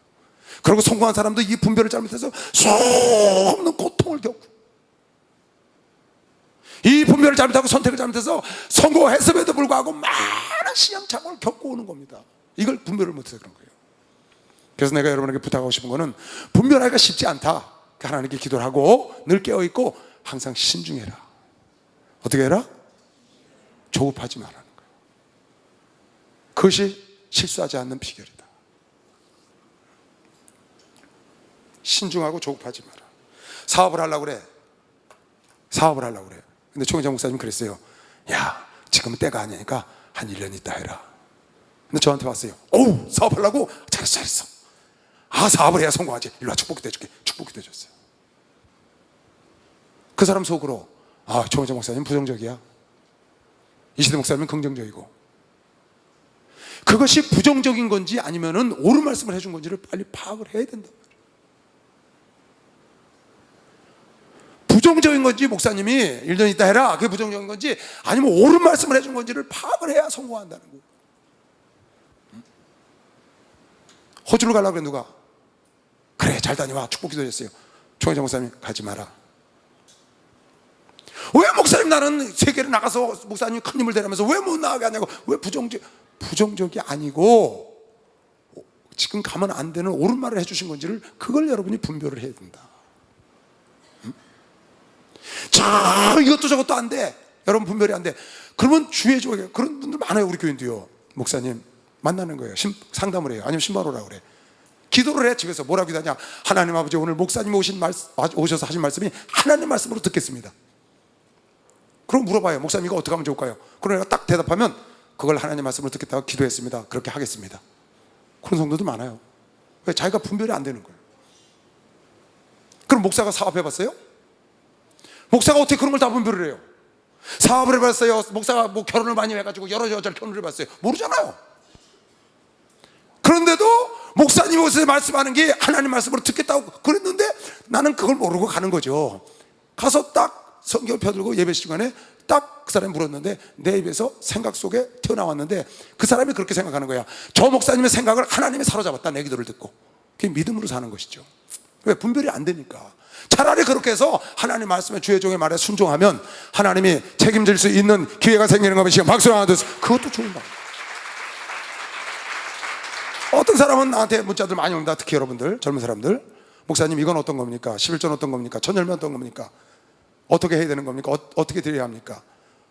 그리고 성공한 사람도 이 분별을 잘못해서 수없는 고통을 겪고, 이 분별을 잘못하고 선택을 잘못해서 성공했음에도 불구하고 많은 시행착오를 겪고 오는 겁니다. 이걸 분별을 못해서 그런 거예요. 그래서 내가 여러분에게 부탁하고 싶은 거는, 분별하기가 쉽지 않다. 하나님께 기도를 하고 늘 깨어있고 항상 신중해라. 어떻게 해라? 조급하지 말라는 거예요. 그것이 실수하지 않는 비결이다. 신중하고 조급하지 마라. 사업을 하려고 그래. 사업을 하려고 그래. 근데 총회장 목사님 그랬어요. 야, 지금은 때가 아니니까 한 1년 있다 해라. 근데 저한테 왔어요. 어우, 사업하려고? 잘했어. 아, 사업을 해야 성공하지. 일로 와, 축복기 대줄게. 축복기 대줬어요. 그 사람 속으로, 아, 총회장 목사님 부정적이야. 이시대 목사님은 긍정적이고. 그것이 부정적인 건지 아니면은 옳은 말씀을 해준 건지를 빨리 파악을 해야 된다. 부정적인 건지, 목사님이 1년 있다 해라, 그게 부정적인 건지, 아니면 옳은 말씀을 해준 건지를 파악을 해야 성공한다는 거예요. 호주를 가려고 그래. 누가? 그래, 잘 다녀와. 축복 기도했어요. 총회장 목사님, 가지 마라. 왜 목사님, 나는 세계를 나가서 목사님 큰 힘을 대라면서 왜 못 나가게 하냐고. 왜 부정적이 아니고 지금 가면 안 되는 옳은 말을 해주신 건지를, 그걸 여러분이 분별을 해야 된다. 자, 이것도 저것도 안 돼. 여러분 분별이 안 돼. 그러면 주의해줘야. 그런 분들 많아요. 우리 교인도요. 목사님 만나는 거예요. 상담을 해요. 아니면 신방 오라고 그래. 기도를 해. 집에서 뭐라고 기도하냐. 하나님 아버지, 오늘 목사님 오셔서 하신 말씀이 하나님 말씀으로 듣겠습니다. 그럼 물어봐요. 목사님, 이거 어떻게 하면 좋을까요? 그럼 내가 딱 대답하면, 그걸 하나님 말씀으로 듣겠다고 기도했습니다. 그렇게 하겠습니다. 그런 성도도 많아요. 왜? 자기가 분별이 안 되는 거예요. 그럼 목사가 사업해봤어요? 목사가 어떻게 그런 걸 다 분별을 해요? 사업을 해봤어요? 목사가 뭐 결혼을 많이 해가지고 여러 여자를 결혼을 해봤어요? 모르잖아요. 그런데도 목사님이 오셔서 말씀하는 게 하나님 말씀으로 듣겠다고 그랬는데, 나는 그걸 모르고 가는 거죠. 가서 딱 성경 펴들고 예배 시간에 딱 그 사람이 물었는데, 내 입에서 생각 속에 튀어나왔는데, 그 사람이 그렇게 생각하는 거야. 저 목사님의 생각을 하나님이 사로잡았다. 내 기도를 듣고. 그게 믿음으로 사는 것이죠. 왜? 분별이 안 되니까. 차라리 그렇게 해서 하나님 말씀에, 주의 종의 말에 순종하면 하나님이 책임질 수 있는 기회가 생기는 거면, 지금 박수 하나 더, 그것도 좋은 말. 어떤 사람은 나한테 문자들 많이 옵니다. 특히 여러분들, 젊은 사람들. 목사님, 이건 어떤 겁니까? 11전 어떤 겁니까? 천열매 어떤 겁니까? 어떻게 해야 되는 겁니까? 어떻게 드려야 합니까?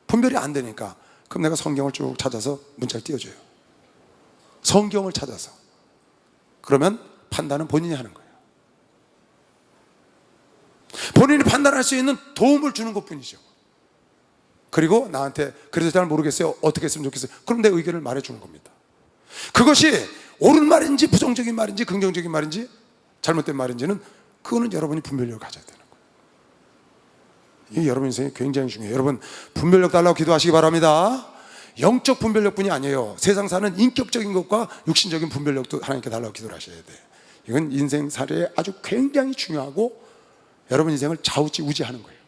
분별이 안 되니까. 그럼 내가 성경을 쭉 찾아서 문자를 띄워줘요. 성경을 찾아서. 그러면 판단은 본인이 하는 거예요. 본인이 판단할 수 있는 도움을 주는 것뿐이죠. 그리고 나한테, 그래서 잘 모르겠어요, 어떻게 했으면 좋겠어요. 그럼 내 의견을 말해주는 겁니다. 그것이 옳은 말인지 부정적인 말인지 긍정적인 말인지 잘못된 말인지는, 그거는 여러분이 분별력을 가져야 되는 거예요. 이게 여러분 인생에 굉장히 중요해요. 여러분, 분별력 달라고 기도하시기 바랍니다. 영적 분별력뿐이 아니에요. 세상 사는 인격적인 것과 육신적인 분별력도 하나님께 달라고 기도를 하셔야 돼요. 이건 인생 사례에 아주 굉장히 중요하고 여러분 인생을 좌우지우지하는 거예요.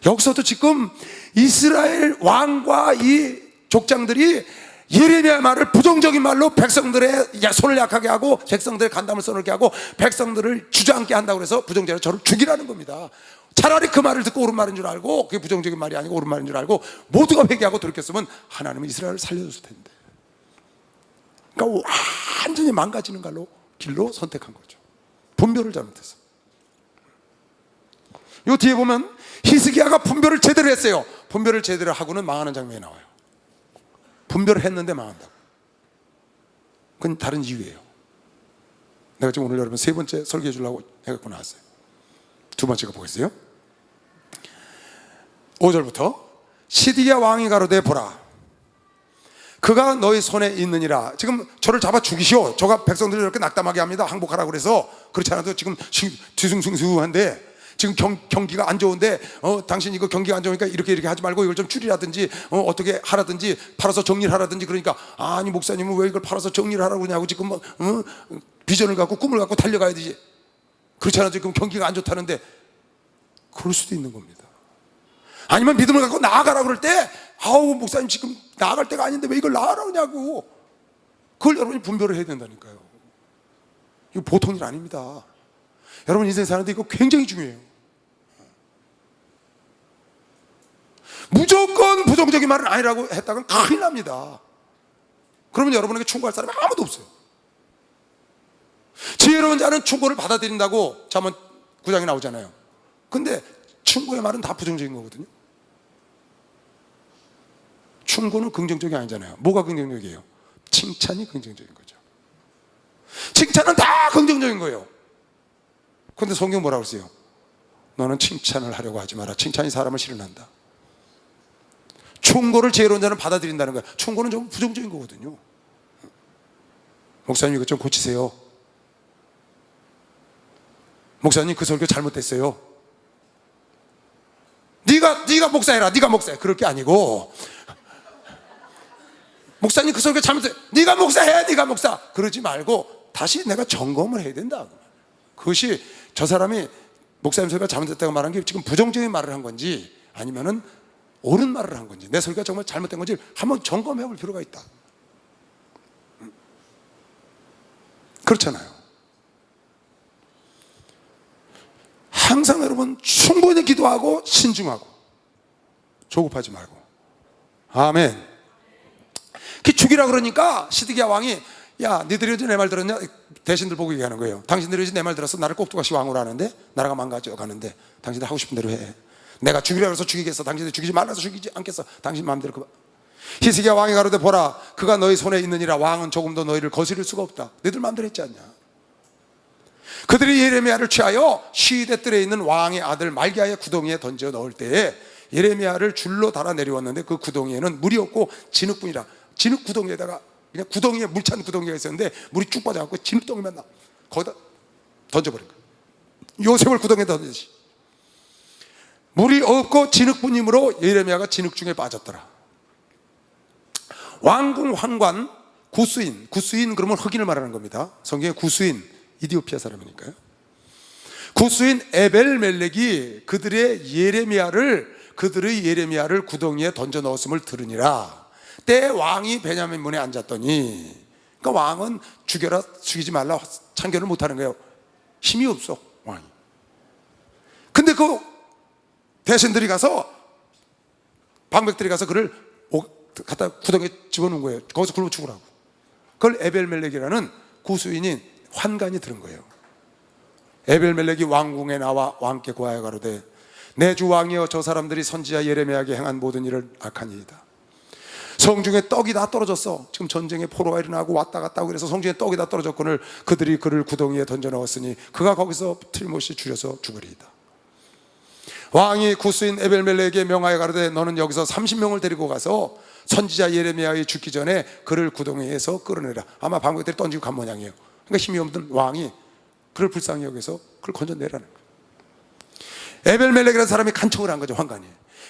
여기서도 지금 이스라엘 왕과 이 족장들이 예레미야의 말을 부정적인 말로 백성들의 손을 약하게 하고, 백성들의 간담을 써놓게 하고, 백성들을 주저앉게 한다고 해서 부정적으로 저를 죽이라는 겁니다. 차라리 그 말을 듣고 옳은 말인 줄 알고, 그게 부정적인 말이 아니고 옳은 말인 줄 알고 모두가 회개하고 돌이켰으면 하나님은 이스라엘을 살려줬을 텐데. 그러니까 완전히 망가지는 길로 선택한 거죠. 분별을 잘못해서. 요 뒤에 보면 히스기야가 분별을 제대로 했어요. 분별을 제대로 하고는 망하는 장면이 나와요. 분별을 했는데 망한다고. 그건 다른 이유예요. 내가 지금 오늘 여러분 세 번째 설교해 주려고 해갖고 나왔어요. 두 번째가 보겠어요? 5절부터 시드기야 왕이 가로되 보라, 그가 너희 손에 있느니라. 지금 저를 잡아 죽이시오. 저가 백성들을 이렇게 낙담하게 합니다. 항복하라고 그래서. 그렇지 않아도 지금 뒤숭숭숭한데 지금 경기가 안 좋은데 당신 이거 경기가 안 좋으니까 이렇게 하지 말고 이걸 좀 줄이라든지 어떻게 하라든지 팔아서 정리를 하라든지. 그러니까 아니 목사님은 왜 이걸 팔아서 정리를 하라고 그러냐고 지금 비전을 갖고 꿈을 갖고 달려가야 되지. 그렇지 않아도 지금 경기가 안 좋다는데 그럴 수도 있는 겁니다. 아니면 믿음을 갖고 나아가라고 그럴 때 아우 목사님 지금 나아갈 때가 아닌데 왜 이걸 나아가라고 하냐고. 그걸 여러분이 분별을 해야 된다니까요. 이거 보통 일 아닙니다. 여러분 인생 사는데 이거 굉장히 중요해요. 무조건 부정적인 말은 아니라고 했다간 큰일 납니다. 그러면 여러분에게 충고할 사람이 아무도 없어요. 지혜로운 자는 충고를 받아들인다고 잠언 9장에 나오잖아요. 근데 충고의 말은 다 부정적인 거거든요. 충고는 긍정적이 아니잖아요. 뭐가 긍정적이에요? 칭찬이 긍정적인 거죠. 칭찬은 다 긍정적인 거예요. 근데 성경 뭐라고 그러세요? 너는 칭찬을 하려고 하지 마라. 칭찬이 사람을 실현한다. 충고를 지혜로운 자는 받아들인다는 거예요. 충고는 좀 부정적인 거거든요. 목사님 이것 좀 고치세요. 목사님 그 설교 잘못됐어요. 네가 목사해라. 네가 목사해. 그럴 게 아니고 목사님 그 설교 잘못했어요. 네가 목사해. 네가 목사. 그러지 말고 다시 내가 점검을 해야 된다. 그것이 저 사람이 목사님 설교가 잘못됐다고 말한 게 지금 부정적인 말을 한 건지 아니면은 옳은 말을 한 건지 내 설교가 정말 잘못된 건지 한번 점검해 볼 필요가 있다. 그렇잖아요. 항상 여러분 충분히 기도하고 신중하고 조급하지 말고. 아멘. 그 죽이라 그러니까 시드기야 왕이 야 니들이 어제 내 말 들었냐? 대신들 보고 얘기하는 거예요. 당신들이 어제 내 말 들었어? 나를 꼭두각시 왕으로 하는데 나라가 망가져 가는데 당신들 하고 싶은 대로 해. 내가 죽이라 그래서 죽이겠어. 당신들 죽이지 말라서 죽이지 않겠어. 당신 마음대로. 히스기야 왕이 가로되 보라, 그가 너희 손에 있느니라. 왕은 조금도 너희를 거스릴 수가 없다. 너희들 마음대로 했지 않냐. 그들이 예레미야를 취하여 시대 뜰에 있는 왕의 아들 말기야의 구덩이에 던져 넣을 때에 예레미야를 줄로 달아 내려왔는데 그 구덩이에는 물이 없고 진흙뿐이라. 진흙 구덩이에다가 그냥 구덩이에 물 찬 구덩이가 있었는데 물이 쭉 빠져갖고 진흙덩이만 나. 거기다 던져버린 거예요. 요셉을 구덩이에 던지지. 물이 없고 진흙뿐이므로 예레미야가 진흙 중에 빠졌더라. 왕궁 환관 구스인, 구스인 그러면 흑인을 말하는 겁니다. 성경에 구스인 이디오피아 사람이니까요. 구스인 에벨멜렉이 그들의 예레미야를 구덩이에 던져 넣었음을 들으니라. 때 왕이 베냐민 문에 앉았더니, 그러니까 왕은 죽여라 죽이지 말라 참견을 못하는 거예요. 힘이 없어 왕이. 근데 그 대신들이 가서 방백들이 가서 그를 갖다 구덩이에 집어넣은 거예요. 거기서 굶어 죽으라고. 그걸 에벨멜렉이라는 구수인인 환관이 들은 거예요. 에벨멜렉이 왕궁에 나와 왕께 고하여 가로되 내 주 왕이여 저 사람들이 선지자 예레미야에게 행한 모든 일을 악한 일이다. 성중에 떡이 다 떨어졌어. 지금 전쟁에 포로가 일어나고 왔다 갔다 하고 그래서 성중에 떡이 다 떨어졌거늘 그들이 그를 구덩이에 던져 넣었으니 그가 거기서 틀림없이 죽여서 죽으리이다. 왕이 구스인 에벨멜렉에게 명하여 가로되 너는 여기서 30명을 데리고 가서 선지자 예레미야의 죽기 전에 그를 구덩이에서 끌어내라. 아마 방백들이 던지고 간 모양이에요. 그러니까 힘이 없는 왕이 그를 불쌍히 여기서 그를 건져내라는 거예요. 에벨멜렉이라는 사람이 간청을 한 거죠. 환관이.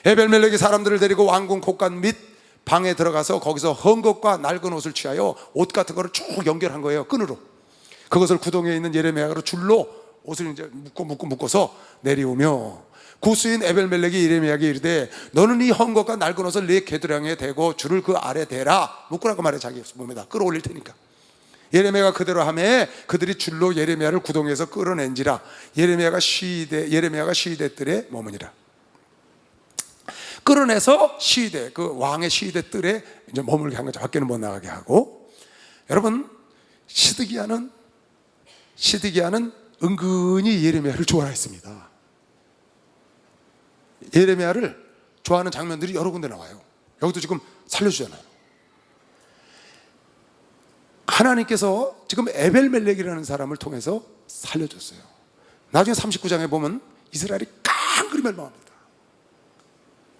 에벨멜렉이 사람들을 데리고 왕궁 곳간 및 방에 들어가서 거기서 헝겊과 낡은 옷을 취하여 옷 같은 거를 쭉 연결한 거예요. 끈으로. 그것을 구덩이에 있는 예레미야로 줄로 옷을 이제 묶어서 내려오며 구스인 에벨멜렉이 예레미야에게 이르되 너는 이 헝겊과 낡은 옷을 네 겨드랑이에 대고 줄을 그 아래 대라. 묶으라고 말해. 자기 몸에다 끌어올릴 테니까. 예레미야가 그대로 하매 그들이 줄로 예레미야를 구덩이에서 끌어낸지라. 예레미야가 시위대 뜰에 머무니라. 끌어내서 시위대, 그 왕의 시위대 뜰에 이제 머물게 한 거죠. 밖에는 못 나가게 하고. 여러분, 시드기야는 은근히 예레미야를 좋아했습니다. 예레미야를 좋아하는 장면들이 여러 군데 나와요. 여기도 지금 살려주잖아요. 하나님께서 지금 에벨멜렉이라는 사람을 통해서 살려줬어요. 나중에 39장에 보면 이스라엘이 깡그리 멸망합니다.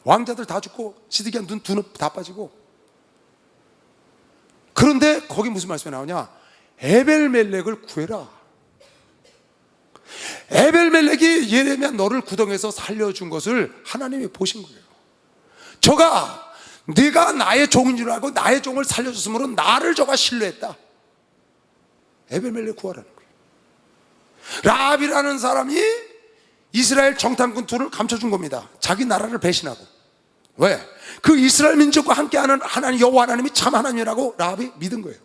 왕자들 다 죽고 시드기야 눈 다 빠지고. 그런데 거기 무슨 말씀이 나오냐? 에벨멜렉을 구해라. 에벨멜렉이 예레미야 너를 구덩이에서 살려준 것을 하나님이 보신 거예요. 저가 네가 나의 종인 줄 알고 나의 종을 살려줬으므로 나를 저가 신뢰했다. 에벨멜렉 구하라는 거예요. 라합이라는 사람이 이스라엘 정탐꾼 둘을 감춰준 겁니다. 자기 나라를 배신하고. 왜? 그 이스라엘 민족과 함께하는 하나님 여호와 하나님이 참 하나님이라고 라합이 믿은 거예요.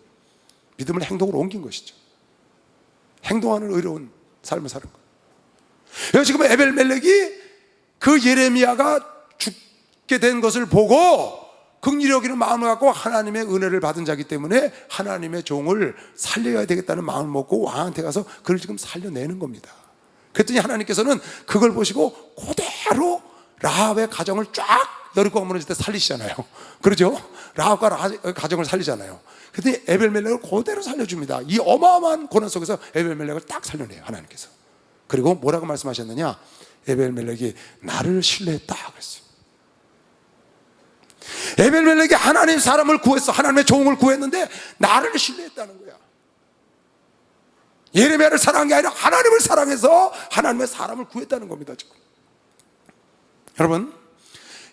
믿음을 행동으로 옮긴 것이죠. 행동하는 의로운 삶을 사는 거예요. 여기 지금 에벨멜렉이 그 예레미야가 죽게 된 것을 보고 긍휼히 여기는 마음을 갖고 하나님의 은혜를 받은 자이기 때문에 하나님의 종을 살려야 되겠다는 마음을 먹고 왕한테 가서 그를 지금 살려내는 겁니다. 그랬더니 하나님께서는 그걸 보시고 그대로 라합의 가정을 쫙 여리고가 무너질 때 살리시잖아요. 그러죠? 라합과 가정을 살리잖아요. 그랬더니 에벨멜렉을 그대로 살려줍니다. 이 어마어마한 고난 속에서 에벨멜렉을 딱 살려내요, 하나님께서. 그리고 뭐라고 말씀하셨느냐? 에벨멜렉이 나를 신뢰했다 그랬어요. 에벨멜렉이 하나님 사람을 구했어. 하나님의 종을 구했는데 나를 신뢰했다는 거야. 예레미야를 사랑한 게 아니라 하나님을 사랑해서 하나님의 사람을 구했다는 겁니다, 지금.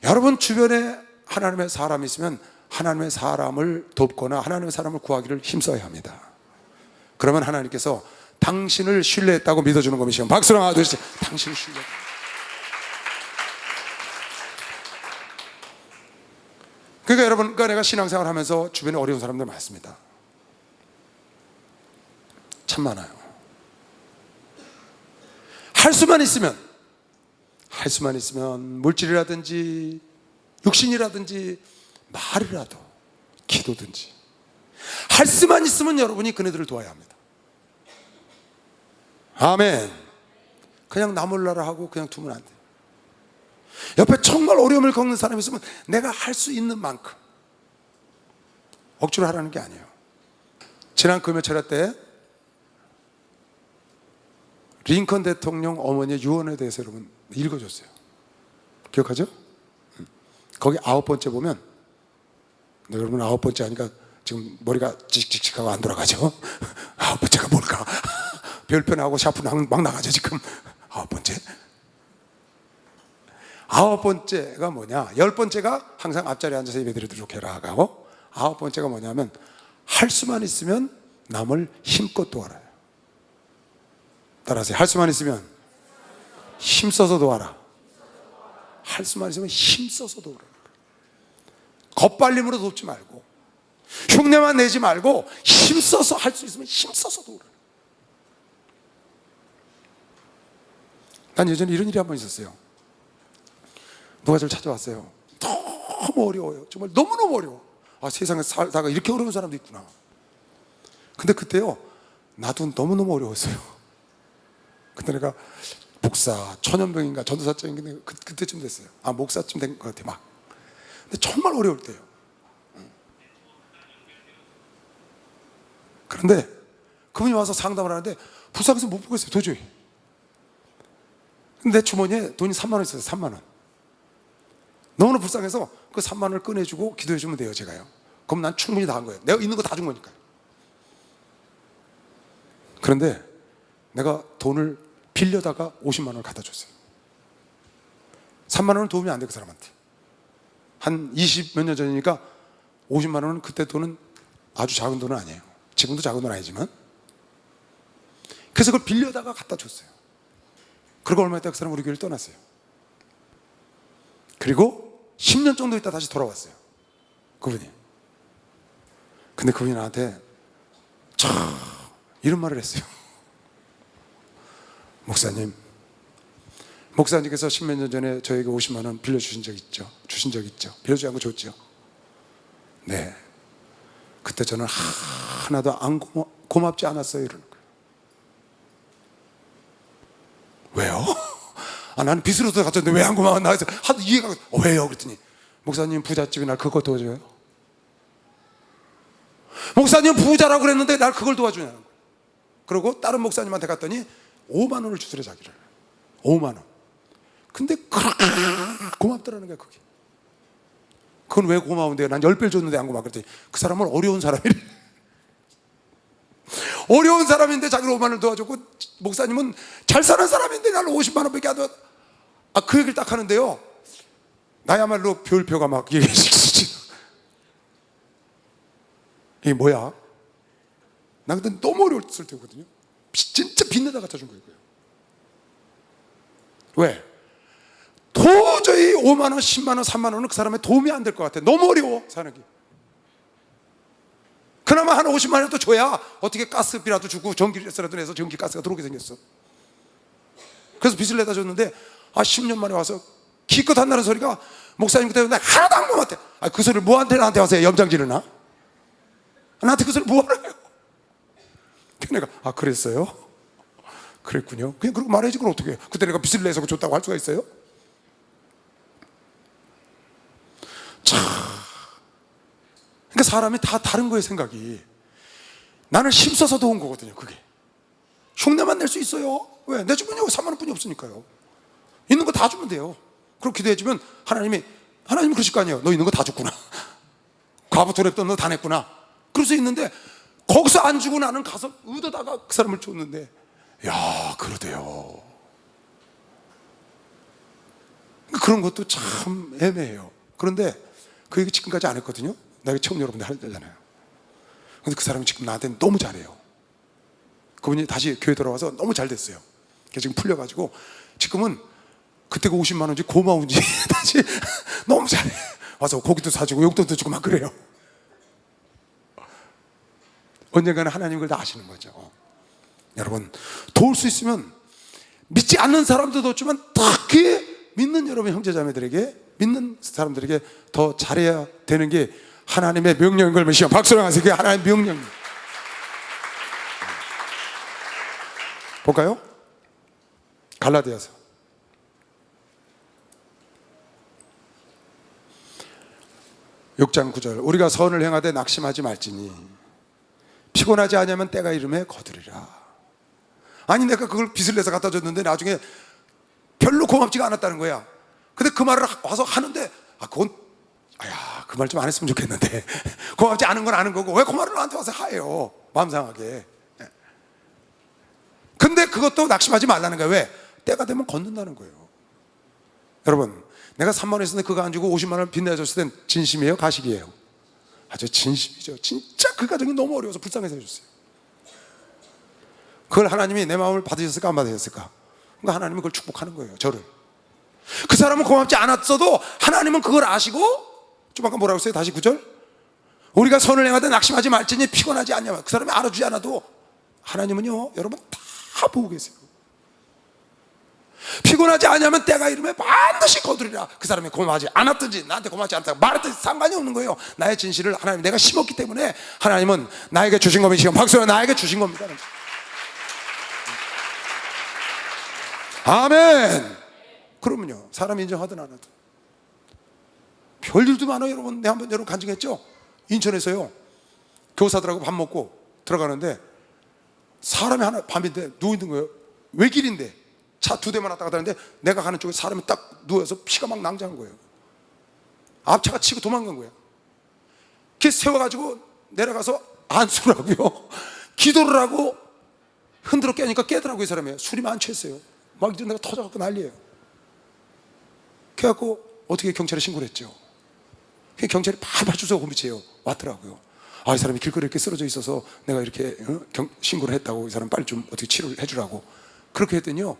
여러분 주변에 하나님의 사람이 있으면 하나님의 사람을 돕거나 하나님의 사람을 구하기를 힘써야 합니다. 그러면 하나님께서 당신을 신뢰했다고 믿어주는 겁니다. 박수랑 아저씨, 당신을 신뢰했다. 그러니까 여러분, 내가 신앙생활 하면서 주변에 어려운 사람들 많습니다. 참 많아요. 할 수만 있으면 물질이라든지 육신이라든지 말이라도 기도든지 할 수만 있으면 여러분이 그네들을 도와야 합니다. 아멘. 그냥 나 몰라라 하고 그냥 두면 안 돼요. 옆에 정말 어려움을 겪는 사람이 있으면 내가 할 수 있는 만큼 억지로 하라는 게 아니에요. 지난 금요철야 때 링컨 대통령 어머니의 유언에 대해서 여러분 읽어줬어요. 기억하죠? 거기 9번째 보면, 여러분 9번째 하니까 지금 머리가 칙칙칙하고 안 돌아가죠? 9번째가 뭘까? 별표나고 샤프 막 나가죠 지금. 9번째? 9번째가 뭐냐? 10번째가 항상 앞자리에 앉아서 예배드리도록 해라 하고, 9번째가 뭐냐면 할 수만 있으면 남을 힘껏 도와라. 따라하세요. 할 수만 있으면 힘써서 도와라. 할 수만 있으면 힘써서 도와라. 겉발림으로 돕지 말고 흉내만 내지 말고 힘써서 할 수 있으면 힘써서 도와라. 난 예전에 이런 일이 한 번 있었어요. 누가 저를 찾아왔어요. 너무 어려워요. 정말 너무너무 어려워. 세상에 살다가 이렇게 어려운 사람도 있구나. 근데 그때요, 나도 너무너무 어려웠어요. 근데 내가 목사, 천연병인가 전도사적인 그때쯤 됐어요. 목사쯤 된 것 같아 막. 근데 정말 어려울 때예요. 그런데 그분이 와서 상담을 하는데 불쌍해서 못 보겠어요, 도저히. 근데 내 주머니에 돈이 3만 원 있어요. 3만 원. 너무나 불쌍해서 그 3만 원을 꺼내주고 기도해주면 돼요, 제가요. 그럼 난 충분히 다 한 거예요. 내가 있는 거 다 준 거니까요. 그런데 내가 돈을 빌려다가 50만 원을 갖다 줬어요. 3만 원은 도움이 안 돼, 그 사람한테. 한 20 몇 년 전이니까 50만 원은 그때 돈은 아주 작은 돈은 아니에요. 지금도 작은 돈 아니지만. 그래서 그걸 빌려다가 갖다 줬어요. 그리고 얼마 있다 그 사람 우리 교회를 떠났어요. 그리고 10년 정도 있다 다시 돌아왔어요, 그분이. 근데 그분이 나한테 이런 말을 했어요. 목사님께서 10몇 년 전에 저에게 50만 원 빌려주신 적 있죠? 주신 적 있죠? 빌려주지 않고 줬죠? 네. 그때 저는 하나도 안 고맙지 않았어요, 이러는 거예요. 왜요? 나는 빚으로 들어갔는데 왜 안 고마웠나 해서 하도 이해가 왜요? 그랬더니 목사님 부잣집이 날 그거 도와줘요. 목사님 부자라고 그랬는데 날 그걸 도와주냐는 거예요. 그러고 다른 목사님한테 갔더니 5만 원을 주더래 자기를. 5만 원. 근데 고맙더라는 거야 그게. 그건 왜 고마운데요? 난 10배를 줬는데 안 고마워. 그랬더니 그 사람은 어려운 사람이래. 어려운 사람인데 자기를 5만 원을 도와줬고, 목사님은 잘 사는 사람인데 나를 50만 원밖에 안 도와. 그 얘기를 딱 하는데요, 나야말로 별표가 막 이게 뭐야? 나 그때 너무 어려웠을 때거든요. 진짜 빚내다 갖다 준 거예요. 왜? 도저히 5만 원, 10만 원, 3만 원은 그 사람의 도움이 안 될 것 같아. 너무 어려워 사는 게. 그나마 한 50만 원도 줘야 어떻게 가스비라도 주고 전기세라도 내서 전기 가스가 들어오게 생겼어. 그래서 빚을 내다 줬는데 10년 만에 와서 기껏 한다는 소리가, 목사님 그때 나 하나도 안 고맙대. 그 소리를 뭐한테 나한테 와서 염장지르나? 나한테 그 소리를 뭐하러 해요? 내가 그랬어요? 그랬군요. 그냥 그러고 말해야지. 그걸 어떻게 해요? 그때 내가 빚을 내서 줬다고 할 수가 있어요? 참, 그러니까 사람이 다 다른 거예요 생각이. 나는 힘써서 도운 거거든요 그게. 흉내만 낼 수 있어요. 왜? 내 주변에 3만 원뿐이 없으니까요. 있는 거 다 주면 돼요. 그럼 기도해주면 하나님은 그러실 거 아니에요. 너 있는 거 다 줬구나. 과부 도랩돈 너 다 냈구나. 그럴 수 있는데, 거기서 안 주고 나는 가서 얻어다가 그 사람을 줬는데, 야, 그러대요. 그런 것도 참 애매해요. 그런데 그 얘기 지금까지 안 했거든요. 내가 처음 여러분들 하잖아요. 근데 그 사람이 지금 나한테 너무 잘해요. 그분이 다시 교회 돌아와서 너무 잘 됐어요. 지금 풀려가지고 지금은 그때 그 50만 원인지 고마운지 다시 너무 잘해. 와서 고기도 사주고 용돈도 주고 막 그래요. 언젠가는 하나님 그걸 다 아시는 거죠. 여러분, 도울 수 있으면 믿지 않는 사람도 도왔지만 특히 믿는 여러분 형제자매들에게, 믿는 사람들에게 더 잘해야 되는 게 하나님의 명령인 걸 믿으시면 박수를 하세요. 그게 하나님의 명령. 볼까요? 갈라디아서 6장 9절. 우리가 선을 행하되 낙심하지 말지니 피곤하지 않으면 때가 이름에 거두리라. 아니 내가 그걸 빚을 내서 갖다 줬는데 나중에 별로 고맙지가 않았다는 거야. 근데 그 말을 와서 하는데 그건 그 말 좀 안 했으면 좋겠는데 고맙지 않은 건 아는 거고 왜 그 말을 나한테 와서 하예요, 마음 상하게. 근데 그것도 낙심하지 말라는 거예요. 왜? 때가 되면 걷는다는 거예요. 여러분, 내가 3만 원 있었는데 그거 안 주고 50만 원 빚내줬을 땐 진심이에요, 가식이에요? 아주 진심이죠. 진짜 그 가정이 너무 어려워서 불쌍해서 해줬어요. 그걸 하나님이 내 마음을 받으셨을까 안 받으셨을까? 그러니까 하나님은 그걸 축복하는 거예요, 저를. 그 사람은 고맙지 않았어도 하나님은 그걸 아시고, 좀 아까 뭐라고 했어요? 다시 9절. 우리가 선을 행하되 낙심하지 말지니 피곤하지 않냐면, 그 사람이 알아주지 않아도 하나님은요, 여러분 다 보고 계세요. 피곤하지 않냐면 때가 이르면 반드시 거두리라. 그 사람이 고마워하지 않았든지 나한테 고맙지 않다고 말했든지 상관이 없는 거예요. 나의 진실을 하나님, 내가 심었기 때문에 하나님은 나에게 주신 겁니다. 지금 박수로 나에게 주신 겁니다. 아멘. 그러면요, 사람 인정하든 안 하든 별일도 많아요. 여러분, 내가 한번 여러분 간증했죠? 인천에서요, 교사들하고 밥 먹고 들어가는데 사람이 하나, 밤인데 누워있는 거예요. 외길인데 차 2대만 왔다 갔다 하는데 내가 가는 쪽에 사람이 딱 누워서 피가 막 낭자한 거예요. 앞차가 치고 도망간 거야. 걔 세워가지고 내려가서 안수를 하고요, 기도를 하고 흔들어 깨니까 깨더라고요. 이 사람이 술이 많이 취했어요. 막 이제 내가 터져갖고 난리예요. 그래갖고 어떻게 경찰에 신고를 했죠. 경찰이 파주소 고미치예요. 왔더라고요. 이 사람이 길거리에 이렇게 쓰러져 있어서 내가 이렇게 신고를 했다고, 이 사람 빨리 좀 어떻게 치료를 해주라고. 그렇게 했더니요,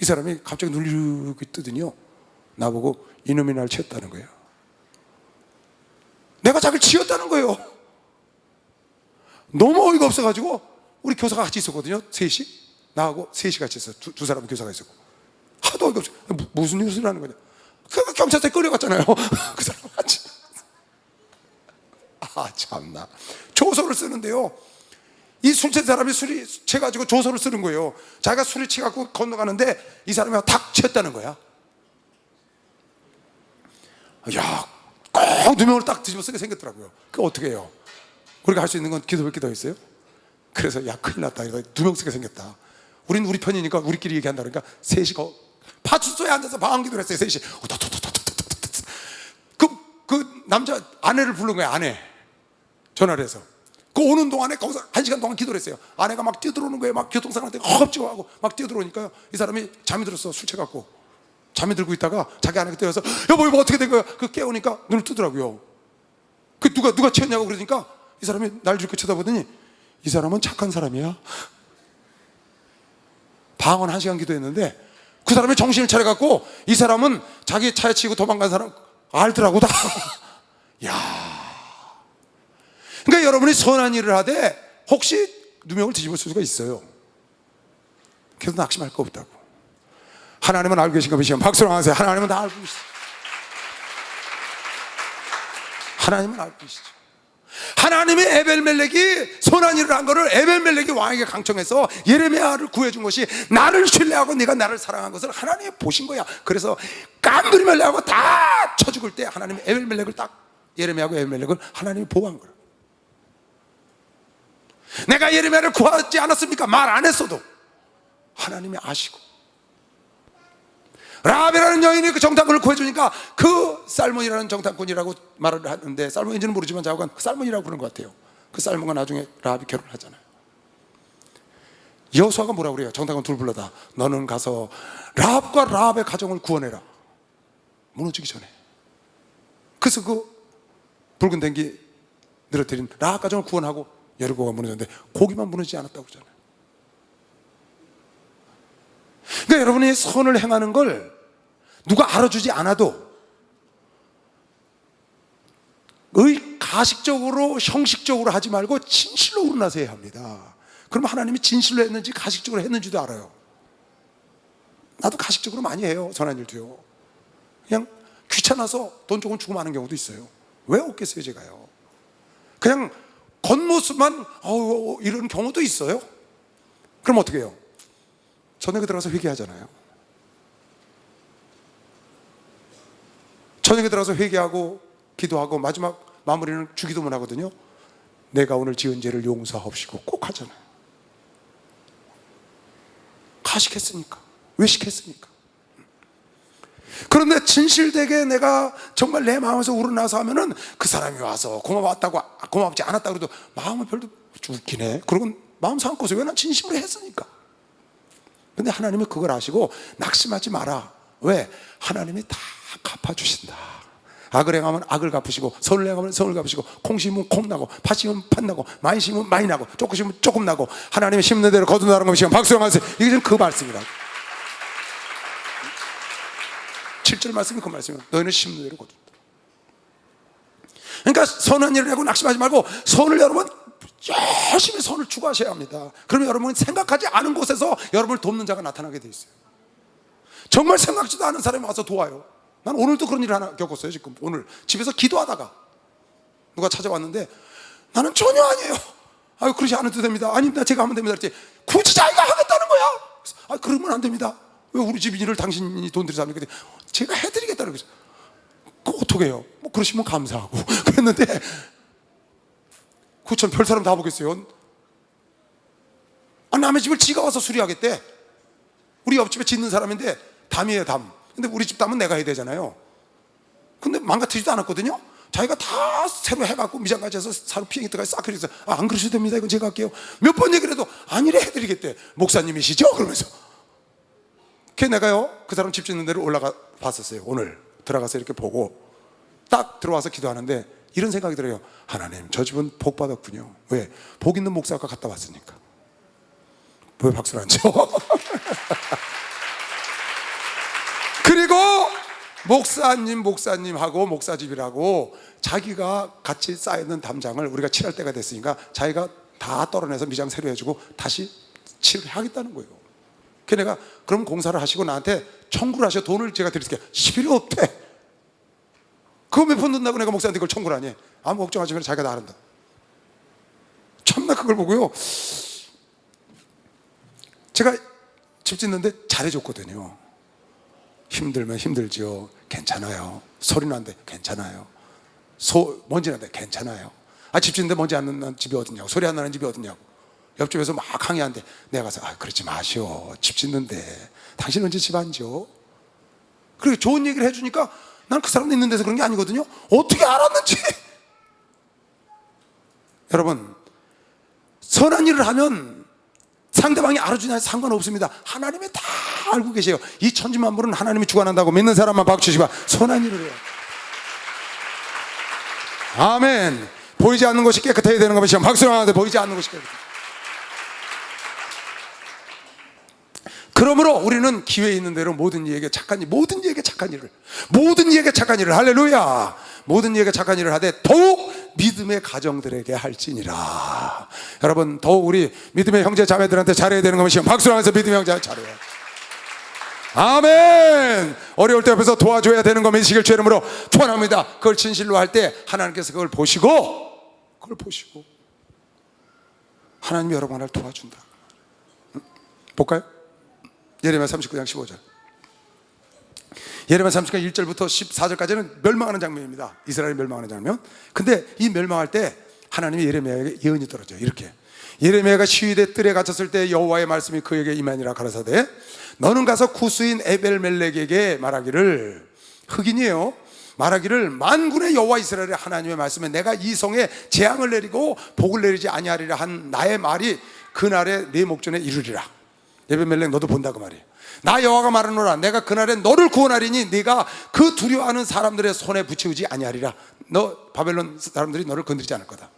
이 사람이 갑자기 눌리고 뜨더니요, 나보고 이놈이 날 치었다는 거예요. 내가 자기를 치었다는 거예요. 너무 어이가 없어가지고 우리 교사가 같이 있었거든요. 셋이, 나하고 셋이 같이 있어요. 두 사람 교사가 있었고. 하도 어이가 없어. 무슨 뉴스를 하는 거냐. 그 경찰서에 끌려갔잖아요. 그 사람 같이. 참나. 조서를 쓰는데요, 이 술 취한 사람이 술이 취해가지고 조소를 쓰는 거예요. 자기가 술이 취해갖고 건너가는데 이 사람이 탁 취했다는 거야. 야, 꼭 누명을 딱 뒤집어 쓰게 생겼더라고요. 그거 어떻게 해요? 우리가 할 수 있는 건 기도밖에 더 있어요. 그래서 야, 큰일 났다. 누명 쓰게 생겼다. 우린 우리 편이니까 우리끼리 얘기한다. 그러니까 셋이 파출소에 앉아서 방언기도를 했어요. 셋이. 그 남자 아내를 부른 거야. 아내 전화를 해서. 그 오는 동안에 거기서 1시간 동안 기도를 했어요. 아내가 막 뛰어들어오는 거예요. 막 교통사고한테 헛지고하고 막 뛰어들어오니까요, 이 사람이 잠이 들었어. 술 취해갖고 잠이 들고 있다가 자기 아내가 뛰어서 여보 어떻게 된 거야? 그 깨우니까 눈을 뜨더라고요. 그 누가 취했냐고 그러니까 이 사람이 날 이렇게 쳐다보더니 이 사람은 착한 사람이야. 방언 1시간 기도했는데 그 사람이 정신을 차려갖고 이 사람은 자기 차에 치고 도망간 사람 알더라고 다. 야. 그러니까 여러분이 선한 일을 하되 혹시 누명을 뒤집을 수가 있어요. 그래서 낙심할 거 없다고. 하나님은 알고 계신 거 믿으시면 박수로 하세요. 하나님은 다 알고 계시죠. 하나님은 알고 계시죠. 하나님이 에벨멜렉이 선한 일을 한 거를 에벨멜렉이 왕에게 강청해서 예레미야를 구해준 것이 나를 신뢰하고 네가 나를 사랑한 것을 하나님이 보신 거야. 그래서 깐부리멜 하고 다 쳐 죽을 때 하나님이 에벨멜렉을 딱, 예레미야하고 에벨멜렉을 하나님이 보호한 거야. 내가 예레미야를 구하지 않았습니까? 말 안 했어도 하나님이 아시고, 라합이라는 여인이 그 정탐꾼을 구해주니까 그 살몬이라는 정탐꾼이라고 말을 하는데, 살몬인지는 모르지만 자고간 그 살몬이라고 그러는 것 같아요. 그 살몬과 나중에 라합이 결혼을 하잖아요. 여호수아가 뭐라고 그래요? 정탐꾼 둘 불러다 너는 가서 라합과 라합의 가정을 구원해라. 무너지기 전에. 그래서 그 붉은 댕기 늘어뜨린 라합 가정을 구원하고 여리고가 무너졌는데 고기만 무너지지 않았다고 그러잖아요. 그러니까 여러분이 선을 행하는 걸 누가 알아주지 않아도 가식적으로 형식적으로 하지 말고 진실로 우러나서 해야 합니다. 그러면 하나님이 진실로 했는지 가식적으로 했는지도 알아요. 나도 가식적으로 많이 해요. 선한 일도요. 그냥 귀찮아서 돈 조금 주고 마는 경우도 있어요. 왜 없겠어요 제가요. 그냥 겉모습만 이런 경우도 있어요. 그럼 어떻게 해요? 저녁에 들어가서 회개하잖아요. 저녁에 들어가서 회개하고 기도하고 마지막 마무리는 주기도문 하거든요. 내가 오늘 지은 죄를 용서하옵시고 꼭 하잖아요. 가식했으니까, 외식했으니까. 그런데 진실되게 내가 정말 내 마음에서 우러나서 하면은 그 사람이 와서 고맙지 않았다고 해도 마음은 별로 웃기네. 그러고 마음 상고서 왜 난 진심으로 했으니까. 근데 하나님이 그걸 아시고 낙심하지 마라. 왜? 하나님이 다 갚아주신다. 악을 행하면 악을 갚으시고, 선을 행하면 선을 갚으시고, 콩 심으면 콩 나고, 팥 심으면 팥 나고, 많이 심으면 많이 나고, 조금 심으면 조금 나고, 하나님이 심는 대로 거둔다는 것이면 박수영 하세요. 이게 지금 그 말씀이다. 7절 말씀이 그 말씀이에요. 너희는 심는 대로 거둔다. 그러니까 선한 일을 하고 낙심하지 말고 선을 여러분 열심히 선을 추구하셔야 합니다. 그러면 여러분은 생각하지 않은 곳에서 여러분을 돕는 자가 나타나게 돼 있어요. 정말 생각지도 않은 사람이 와서 도와요. 난 오늘도 그런 일을 하나 겪었어요. 지금 오늘 집에서 기도하다가 누가 찾아왔는데 나는 전혀 아니에요. 아유 그러지 않아도 됩니다. 아닙니다. 제가 하면 됩니다. 그랬지. 굳이 자기가 하겠다는 거야. 아 그러면 안 됩니다. 왜 우리 집 일을 당신이 돈 들여서 합니까? 제가 해드리겠다는 거죠. 그거 어떻게 해요? 뭐 그러시면 감사하고 그랬는데 그참 별 사람 다 보겠어요. 남의 집을 지가 와서 수리하겠대. 우리 옆집에 짓는 사람인데 담이에요 담. 근데 우리 집 담은 내가 해야 되잖아요. 근데 망가뜨리지도 않았거든요. 자기가 다 새로 해갖고 미장까지 해서 사료 피행기까지 싹 그려서 안 그러셔도 됩니다. 이건 제가 할게요. 몇 번 얘기를 해도 아니래 해드리겠대. 목사님이시죠? 그러면서 그래서 내가요 그 사람 집 짓는 데로 올라가 봤었어요. 오늘 들어가서 이렇게 보고 딱 들어와서 기도하는데 이런 생각이 들어요. 하나님 저 집은 복 받았군요. 왜? 복 있는 목사가 갔다 왔으니까. 왜 박수를 안 쳐? 그리고 목사님하고 목사집이라고 자기가 같이 쌓여있는 담장을 우리가 칠할 때가 됐으니까 자기가 다 떨어내서 미장 새로 해주고 다시 칠을 하겠다는 거예요. 그래서 내가 그럼 공사를 하시고 나한테 청구를 하셔. 돈을 제가 드릴게요. 10일이 없대. 그거 몇 푼 든다고 내가 목사한테 그걸 청구를 하니? 아무 걱정하지 말고 자기가 다 한다. 참 참나 그걸 보고요, 제가 집 짓는데 잘해줬거든요. 힘들면 힘들지요. 괜찮아요. 소리 나는데 괜찮아요. 먼지 나는데 괜찮아요. 집 짓는데 먼지 안 나는 집이 어딨냐고, 소리 안 나는 집이 어딨냐고. 옆집에서 막 항의하는데 내가 가서 그러지 마시오. 집 짓는데 당신 언제 집 안 지어? 그렇게 좋은 얘기를 해주니까 난 그 사람 있는 데서 그런 게 아니거든요. 어떻게 알았는지. 여러분, 선한 일을 하면 상대방이 알아주냐 상관없습니다. 하나님이 다 알고 계세요. 이 천지만물은 하나님이 주관한다고 믿는 사람만 박수치시고 선한 일을 해요. 아멘. 보이지 않는 것이 깨끗해야 되는 것이죠. 박수를 하는데 보이지 않는 것이 깨끗해요. 그러므로 우리는 기회 있는 대로 모든 이에게 착한 일, 모든 이에게 착한 일을, 모든 이에게 착한 일을, 할렐루야, 모든 이에게 착한 일을 하되 더욱 믿음의 가정들에게 할지니라. 여러분, 더욱 우리 믿음의 형제 자매들한테 잘해야 되는 것이요. 박수를 하면서 믿음의 형제 잘해요. 아멘. 어려울 때 옆에서 도와줘야 되는 거 믿으시길 주의 이름으로 축원합니다. 그걸 진실로 할 때 하나님께서 그걸 보시고 하나님이 여러분을 도와준다. 볼까요? 예레미야 39장 15절. 예레미야 39장 1절부터 14절까지는 멸망하는 장면입니다. 이스라엘이 멸망하는 장면. 근데 이 멸망할 때 하나님이 예레미야에게 예언이 떨어져요. 이렇게, 예레미야가 시위대 뜰에 갇혔을 때 여호와의 말씀이 그에게 임하니라 가라사대, 너는 가서 구스인 에벨멜렉에게 말하기를, 흑인이에요, 말하기를, 만군의 여호와 이스라엘의 하나님의 말씀에 내가 이 성에 재앙을 내리고 복을 내리지 아니하리라 한 나의 말이 그날에 네 목전에 이르리라. 에벨멜렉 너도 본다 그 말이에요. 나 여호와가 말하노라, 내가 그날에 너를 구원하리니 네가 그 두려워하는 사람들의 손에 붙이우지 아니하리라. 너 바벨론 사람들이 너를 건드리지 않을 거다.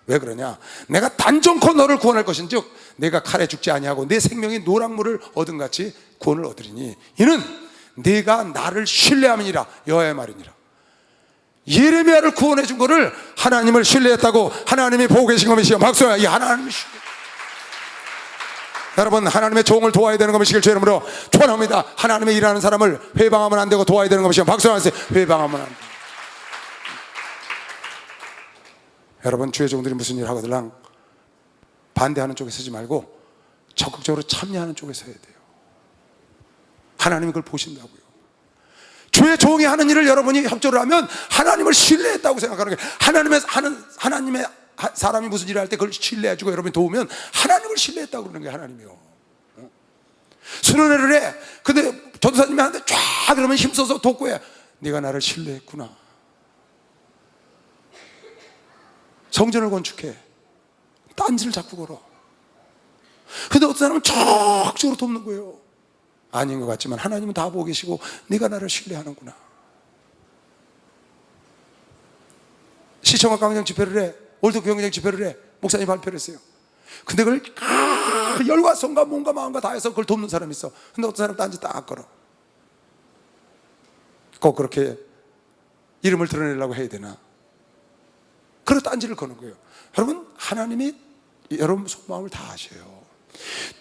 왜 그러냐? 내가 단정코 너를 구원할 것인즉 내가 칼에 죽지 아니하고 내 생명이 노랑물을 얻은 같이 구원을 얻으리니 이는 네가 나를 신뢰함이니라. 여호와의 말이니라. 예레미야를 구원해 준 거를 하나님을 신뢰했다고 하나님이 보고 계신 것이요. 박수야. 이 하나님을 신뢰. 여러분, 하나님의 종을 도와야 되는 것이길 주의 이름으로 축원합니다. 하나님의 일하는 사람을 회방하면 안 되고 도와야 되는 것이요. 박수 하세요. 회방하면 안 돼. 여러분, 주의 종들이 무슨 일을 하거들랑 반대하는 쪽에 서지 말고 적극적으로 참여하는 쪽에 서야 돼요. 하나님이 그걸 보신다고요. 주의 종이 하는 일을 여러분이 협조를 하면 하나님을 신뢰했다고 생각하는 거예요. 하나님의 사람이 무슨 일을 할 때 그걸 신뢰해주고 여러분이 도우면 하나님을 신뢰했다고 그러는 거예요. 하나님이요. 수련회를 해. 근데 전도사님이 하는데 쫙 그러면 힘써서 돕고 해. 네가 나를 신뢰했구나. 성전을 건축해. 딴지를 자꾸 걸어. 근데 어떤 사람은 적극적으로 돕는 거예요. 아닌 것 같지만 하나님은 다 보고 계시고 네가 나를 신뢰하는구나. 시청학 강령 집회를 해. 월드 경영 집회를 해. 목사님 발표를 했어요. 근데 그걸 열과 성과 몸과 마음과 다 해서 그걸 돕는 사람이 있어. 근데 어떤 사람 딴지 딱 걸어. 꼭 그렇게 이름을 드러내려고 해야 되나? 그런 딴지를 거는 거예요. 여러분, 하나님이 여러분 속마음을 다 아셔요.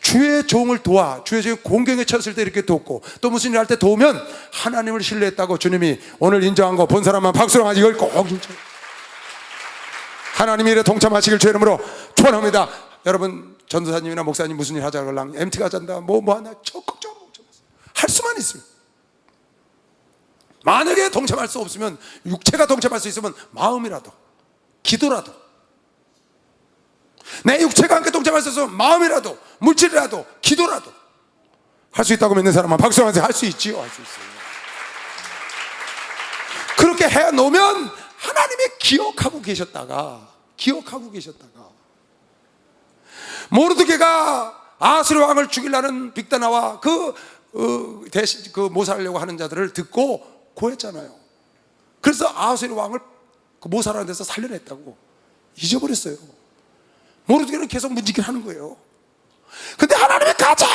주의 종을 도와, 주의 종이 공경에 처했을 때 이렇게 돕고 또 무슨 일 할 때 도우면 하나님을 신뢰했다고 주님이 오늘 인정한 거 본 사람만 박수로 하지. 이걸 꼭 진짜 하나님이 이래 동참하시길 주의 이름으로 축원합니다. 여러분, 전도사님이나 목사님 무슨 일 하자고 하면 MT 가잔다 뭐 하나 적극적으로 할 수만 있으면, 만약에 동참할 수 없으면 육체가 동참할 수 있으면 마음이라도, 기도라도, 내 육체가 함께 동참할 수 있으면 마음이라도, 물질이라도, 기도라도 할 수 있다고 믿는 사람만 박수 하면서 할 수 있지요. 할 수 있어요. 그렇게 해 놓으면 하나님이 기억하고 계셨다가 모르드게가 아수르 왕을 죽이려는 빅다나와 대신 모살하려고 하는 자들을 듣고 고했잖아요. 그래서 아수르 왕을 모살하는 데서 살려냈다고 잊어버렸어요. 모르드게는 계속 문지기를 하는 거예요. 근데 하나님이 가장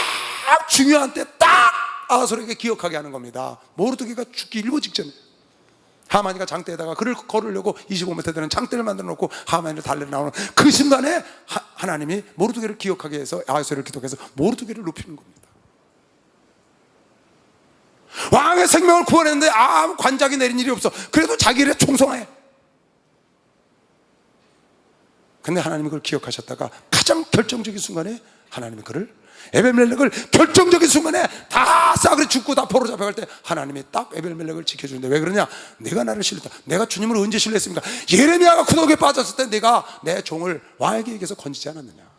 중요한 때 딱 아수르에게 기억하게 하는 겁니다. 모르드게가 죽기 일보 직전에 하만이가 장대에다가 그를 걸으려고 25m 되는 장대를 만들어 놓고 하만이를 달려 나오는 그 순간에 하나님이 모르드게를 기억하게 해서 아수르를 기억해서 모르드게를 높이는 겁니다. 왕의 생명을 구원했는데 아무 관작이 내린 일이 없어. 그래도 자기 일에 충성해. 근데 하나님이 그걸 기억하셨다가 가장 결정적인 순간에 하나님이 그를, 에벨멜렉을 결정적인 순간에 다 싸그리 죽고 다 포로 잡혀갈 때 하나님이 딱 에벨멜렉을 지켜주는데, 왜 그러냐? 내가 나를 신뢰했다. 내가 주님을 언제 신뢰했습니까? 예레미야가 구덩이에 빠졌을 때 내가 내 종을 왕에게 얘기해서 건지지 않았느냐?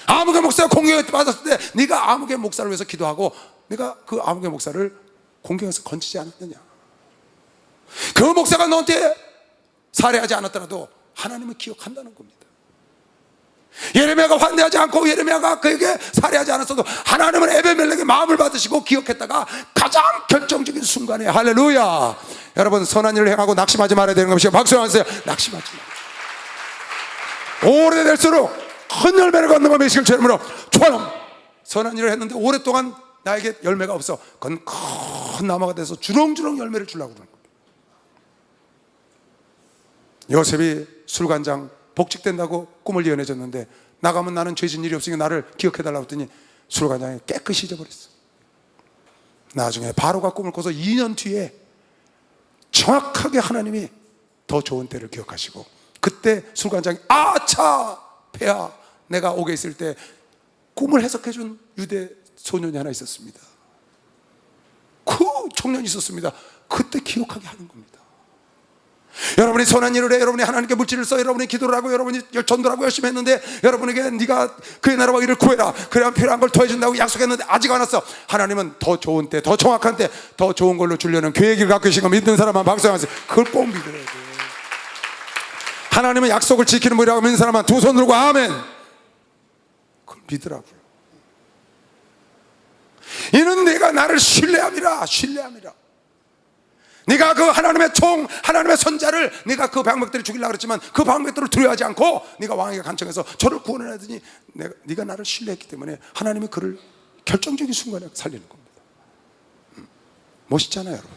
아무개 목사가 공경에 빠졌을 때 네가 아무개 목사를 위해서 기도하고 내가 그 아무개 목사를 공경에서 건지지 않았느냐? 그 목사가 너한테 살해하지 않았더라도 하나님을 기억한다는 겁니다. 예레미야가 환대하지 않고 예레미야가 그에게 살해하지 않았어도 하나님은 에벨멜렉의 마음을 받으시고 기억했다가 가장 결정적인 순간에, 할렐루야, 여러분 선한 일을 행하고 낙심하지 말아야 되는 것이요, 박수하세요. 낙심하지 말아요. 오래될수록 큰 열매를 갖는 것 매식을 죄름으로 처럼 선한 일을 했는데 오랫동안 나에게 열매가 없어. 그건 큰 나무가 돼서 주렁주렁 열매를 주려고 그러는 거예요. 요셉이 술관장 복직된다고 꿈을 예언해줬는데 나가면 나는 죄진 일이 없으니까 나를 기억해달라고 했더니 술관장이 깨끗이 잊어버렸어. 나중에 바로가 꿈을 꿔서 2년 뒤에 정확하게 하나님이 더 좋은 때를 기억하시고, 그때 술관장이 아차 폐하, 내가 옥에 있을 때 꿈을 해석해준 유대 소년이 하나 있었습니다. 그 청년이 있었습니다. 그때 기억하게 하는 겁니다. 여러분이 선한 일을 해, 여러분이 하나님께 물질을 써, 여러분이 기도를 하고, 여러분이 전도를 하고 열심히 했는데 여러분에게 네가 그의 나라와 일을 구해라, 그래야 필요한 걸 더해준다고 약속했는데 아직 안 왔어. 하나님은 더 좋은 때, 더 정확한 때, 더 좋은 걸로 주려는 계획을 갖고 계신 거 믿는 사람만 박수하세요. 그걸 꼭 믿어야 돼. 하나님은 약속을 지키는 분이라고 믿는 사람만 두 손 들고 아멘. 그걸 믿으라고요. 이는 내가 나를 신뢰함이라, 신뢰함이라. 네가 그 하나님의 종, 하나님의 선자를, 네가 그 방백들을 죽이려고 그랬지만 그 방백들을 두려워하지 않고 네가 왕에게 간청해서 저를 구원하더니 네가 나를 신뢰했기 때문에 하나님이 그를 결정적인 순간에 살리는 겁니다. 멋있잖아요, 여러분.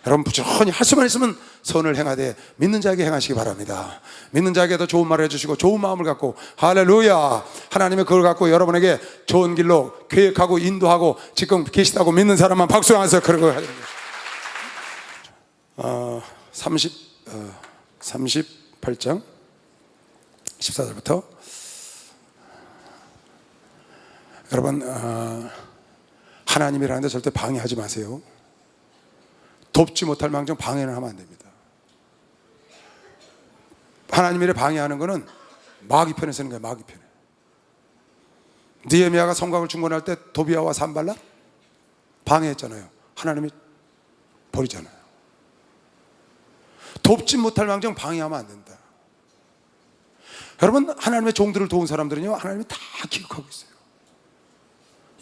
여러분 부지런히 할 수만 있으면 선을 행하되 믿는 자에게 행하시기 바랍니다. 믿는 자에게 더 좋은 말을 해주시고 좋은 마음을 갖고, 할렐루야, 하나님이 그걸 갖고 여러분에게 좋은 길로 계획하고 인도하고 지금 계시다고 믿는 사람만 박수하면서 그런 걸 하는 거예요. 38장 14절부터 여러분, 하나님이라는데 절대 방해하지 마세요. 돕지 못할 망정 방해는 하면 안 됩니다. 하나님이 방해하는 거는 마귀 편에 서는 거예요. 마귀 편에. 느헤미야가 성곽을 중건할 때 도비아와 산발랏 방해했잖아요. 하나님이 버리잖아요. 돕지 못할 망정 방해하면 안 된다. 여러분, 하나님의 종들을 도운 사람들은요, 하나님이 다 기억하고 있어요.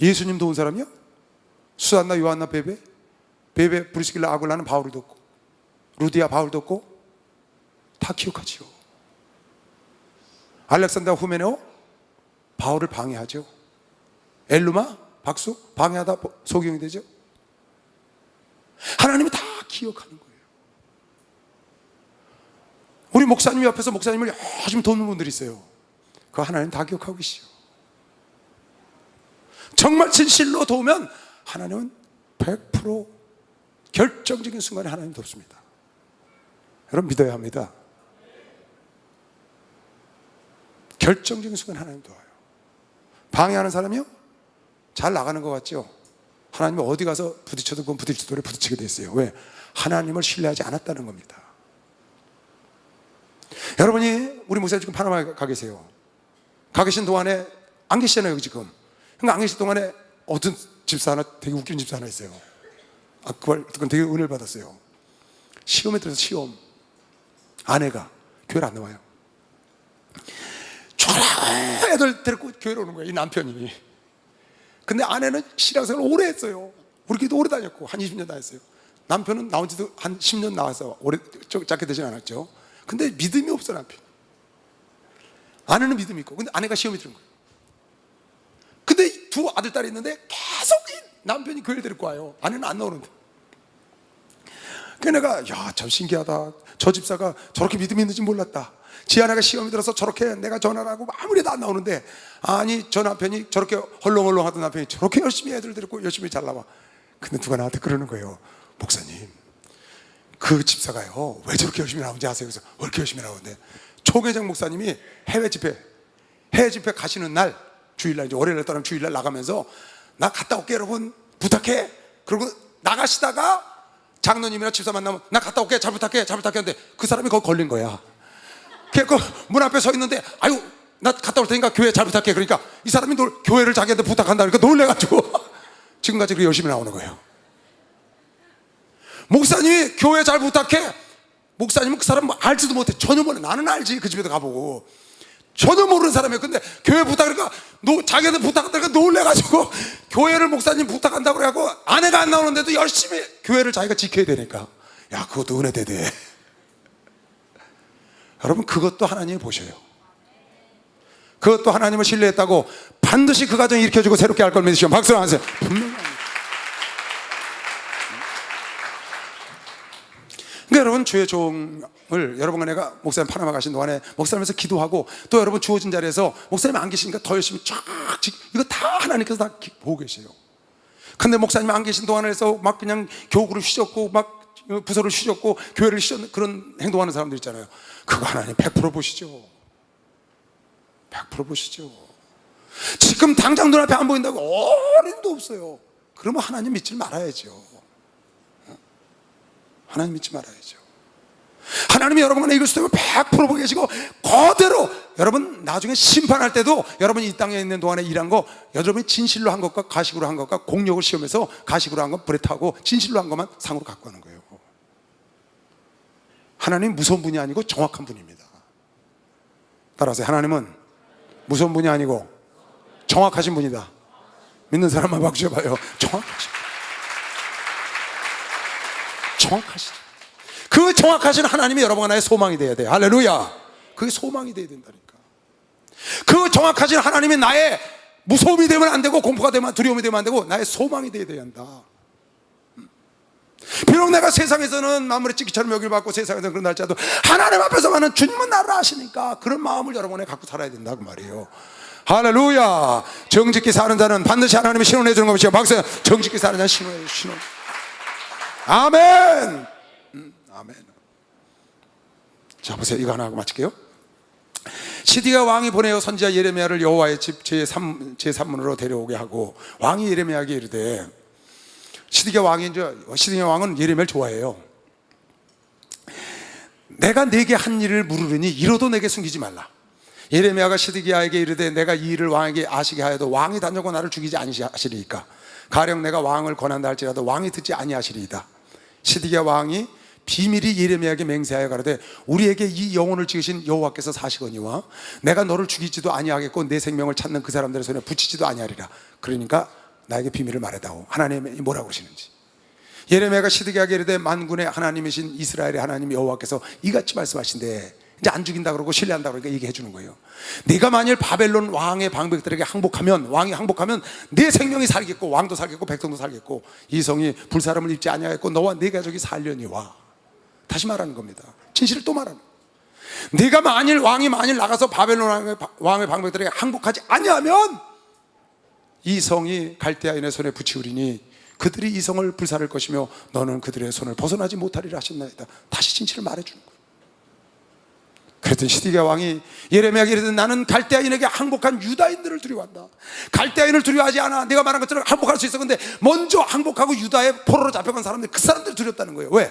예수님 도운 사람이요, 수안나, 요한나, 베베, 브리스길라, 아굴라는 바울을 돕고, 루디아 바울 돕고 다 기억하지요. 알렉산더 후메네오 바울을 방해하죠. 엘루마 박수 방해하다 소경이 되죠. 하나님이 다 기억하는 거예요. 우리 목사님 옆에서 목사님을 열심히 돕는 분들이 있어요. 그거 하나님 다 기억하고 계시죠. 정말 진실로 도우면 하나님은 100% 결정적인 순간에 하나님 돕습니다. 여러분 믿어야 합니다. 결정적인 순간에 하나님 도와요. 방해하는 사람이요, 잘 나가는 것 같죠? 하나님이 어디 가서 부딪혀도 그건 부딪히도록 부딪히게 돼 있어요. 왜? 하나님을 신뢰하지 않았다는 겁니다. 여러분이, 우리 목사님 지금 파나마에 가 계세요. 가 계신 동안에 안 계시잖아요, 여기 지금. 그러니까 안 계실 동안에 어떤 집사 하나, 되게 웃기는 집사 하나 있어요. 그건 되게 은혜를 받았어요. 시험에 들어서 시험, 아내가 교회를 안 나와요. 저랑 애들 데리고 교회로 오는 거예요, 이 남편이. 근데 아내는 신앙생활을 오래 했어요. 우리 교회도 오래 다녔고 한 20년 다녔어요. 남편은 나온 지도 한 10년 나와서 오래 짧게 되진 않았죠. 근데 믿음이 없어, 남편. 아내는 믿음이 있고, 근데 아내가 시험에 들은 거예요. 근데 두 아들, 딸이 있는데 계속 남편이 교회를 데리고 와요. 아내는 안 나오는데. 그래서 내가, 야, 참 신기하다. 저 집사가 저렇게 믿음이 있는지 몰랐다. 지 아내가 시험이 들어서 저렇게 내가 전화를 하고 아무래도 안 나오는데, 아니 저 남편이 저렇게 헐렁헐렁 하던 남편이 저렇게 열심히 애들 데리고 열심히 잘 나와. 근데 누가 나한테 그러는 거예요. 목사님, 그 집사가요, 왜 저렇게 열심히 나오는지 아세요? 그래서 왜 이렇게 열심히 나오는데, 총회장 목사님이 해외 집회 가시는 날, 주일날, 이제 월요일날 떠나면 주일날 나가면서 나 갔다 올게 여러분 부탁해. 그리고 나가시다가 장로님이나 집사 만나면 나 갔다 올게 잘 부탁해 하는데 그 사람이 거기 걸린 거야. 그 문 앞에 서 있는데 아유 나 갔다 올 테니까 교회 잘 부탁해. 그러니까 이 사람이 교회를 자기한테 부탁한다 그러니까 놀래가지고 지금까지 그렇게 열심히 나오는 거예요. 목사님이 교회 잘 부탁해. 목사님은 그 사람 알지도 못해. 전혀 몰라. 나는 알지. 그 집에도 가보고 전혀 모르는 사람이에요. 근데 교회 부탁하니까 자기한테 부탁한다니까 놀래가지고 교회를 목사님 부탁한다고 그래갖고 아내가 안 나오는데도 열심히 교회를 자기가 지켜야 되니까. 야, 그것도 은혜 대대. 여러분, 그것도 하나님이 보셔요. 그것도 하나님을 신뢰했다고 반드시 그 가정 일으켜주고 새롭게 할 걸 믿으시면 박수를 하세요. 분명히. 그러니까 여러분, 주의 종을 여러분과 내가 목사님 파나마 가신 동안에 목사님에서 기도하고 또 여러분 주어진 자리에서 목사님 안 계시니까 더 열심히 쫙 이거 다 하나님께서 다 보고 계세요. 근데 목사님 안 계신 동안에서 막 그냥 교구를 휘젓고 막 부서를 휘젓고 교회를 휘젓는 그런 행동하는 사람들 있잖아요. 그거 하나님 100% 보시죠. 100% 보시죠. 지금 당장 눈앞에 안 보인다고 어림도 없어요. 그러면 하나님 믿지 말아야죠. 하나님 믿지 말아야죠. 하나님이 여러분과 이길 수도 있고 100% 보고 계시고 그대로 여러분 나중에 심판할 때도 여러분이 이 땅에 있는 동안에 일한 거 여러분이 진실로 한 것과 가식으로 한 것과 공력을 시험해서 가식으로 한 건 불에 타고 진실로 한 것만 상으로 갖고 가는 거예요. 하나님 무서운 분이 아니고 정확한 분입니다. 따라하세요. 하나님은 무서운 분이 아니고 정확하신 분이다. 믿는 사람만 박수 쳐봐요. 정확하시죠. 그 정확하신 하나님이 여러분과 나의 소망이 돼야 돼요. 할렐루야. 그게 소망이 돼야 된다니까. 그 정확하신 하나님이 나의 무서움이 되면 안 되고 공포가 되면 두려움이 되면 안 되고 나의 소망이 돼야 한다. 비록 내가 세상에서는 만물의 찌기처럼 여길 받고 세상에서는 그런 날짜도 하나님 앞에서만은 주님은 나를 아시니까 그런 마음을 여러분에 갖고 살아야 된다 그 말이에요. 할렐루야. 정직히 사는 자는 반드시 하나님이 신원해 주는 것이죠. 박수. 정직히 사는 자는 신원해 주시는. 아멘. 아멘. 자 보세요. 이거 하나 하고 마칠게요. 시드기야 왕이 보내어 선지자 예레미야를 여호와의 집 제3문으로 데려오게 하고 왕이 예레미야에게 이르되, 시드기야 왕은 예레미야를 좋아해요. 내가 내게 한 일을 물으려니 이로도 내게 숨기지 말라. 예레미야가 시드기야에게 이르되 내가 이 일을 왕에게 아시게 하여도 왕이 단정고 나를 죽이지 아니하시리이까. 가령 내가 왕을 권한다 할지라도 왕이 듣지 아니하시리이다. 시드기야 왕이 비밀이 예레미야에게 맹세하여 가로되 우리에게 이 영혼을 지으신 여호와께서 사시거니와 내가 너를 죽이지도 아니하겠고 내 생명을 찾는 그 사람들의 손에 붙이지도 아니하리라. 그러니까 나에게 비밀을 말해다오. 하나님이 뭐라고 그러시는지. 예레미야가 시드기야에게 이르되 만군의 하나님이신 이스라엘의 하나님 여호와께서 이같이 말씀하신대. 이제 안 죽인다 그러고 신뢰한다 그러니까 얘기해 주는 거예요. 네가 만일 바벨론 왕의 방백들에게 왕이 항복하면 네 생명이 살겠고 왕도 살겠고 백성도 살겠고 이 성이 불사름을 입지 아니하겠고 너와 네 가족이 살려니와. 다시 말하는 겁니다. 진실을 또 말하는 거예요. 네가 왕이 나가서 바벨론 왕의 방백들에게 항복하지 아니하면 이 성이 갈대아인의 손에 붙이우리니 그들이 이 성을 불살할 것이며 너는 그들의 손을 벗어나지 못하리라 하셨나이다. 다시 진실을 말해주는 거예요. 그랬더니 시드기야 왕이 예레미야에게 이르되 나는 갈대아인에게 항복한 유다인들을 두려워한다. 갈대아인을 두려워하지 않아. 내가 말한 것처럼 항복할 수 있어. 근데 먼저 항복하고 유다의 포로로 잡혀간 사람들, 그 사람들이 두렵다는 거예요. 왜?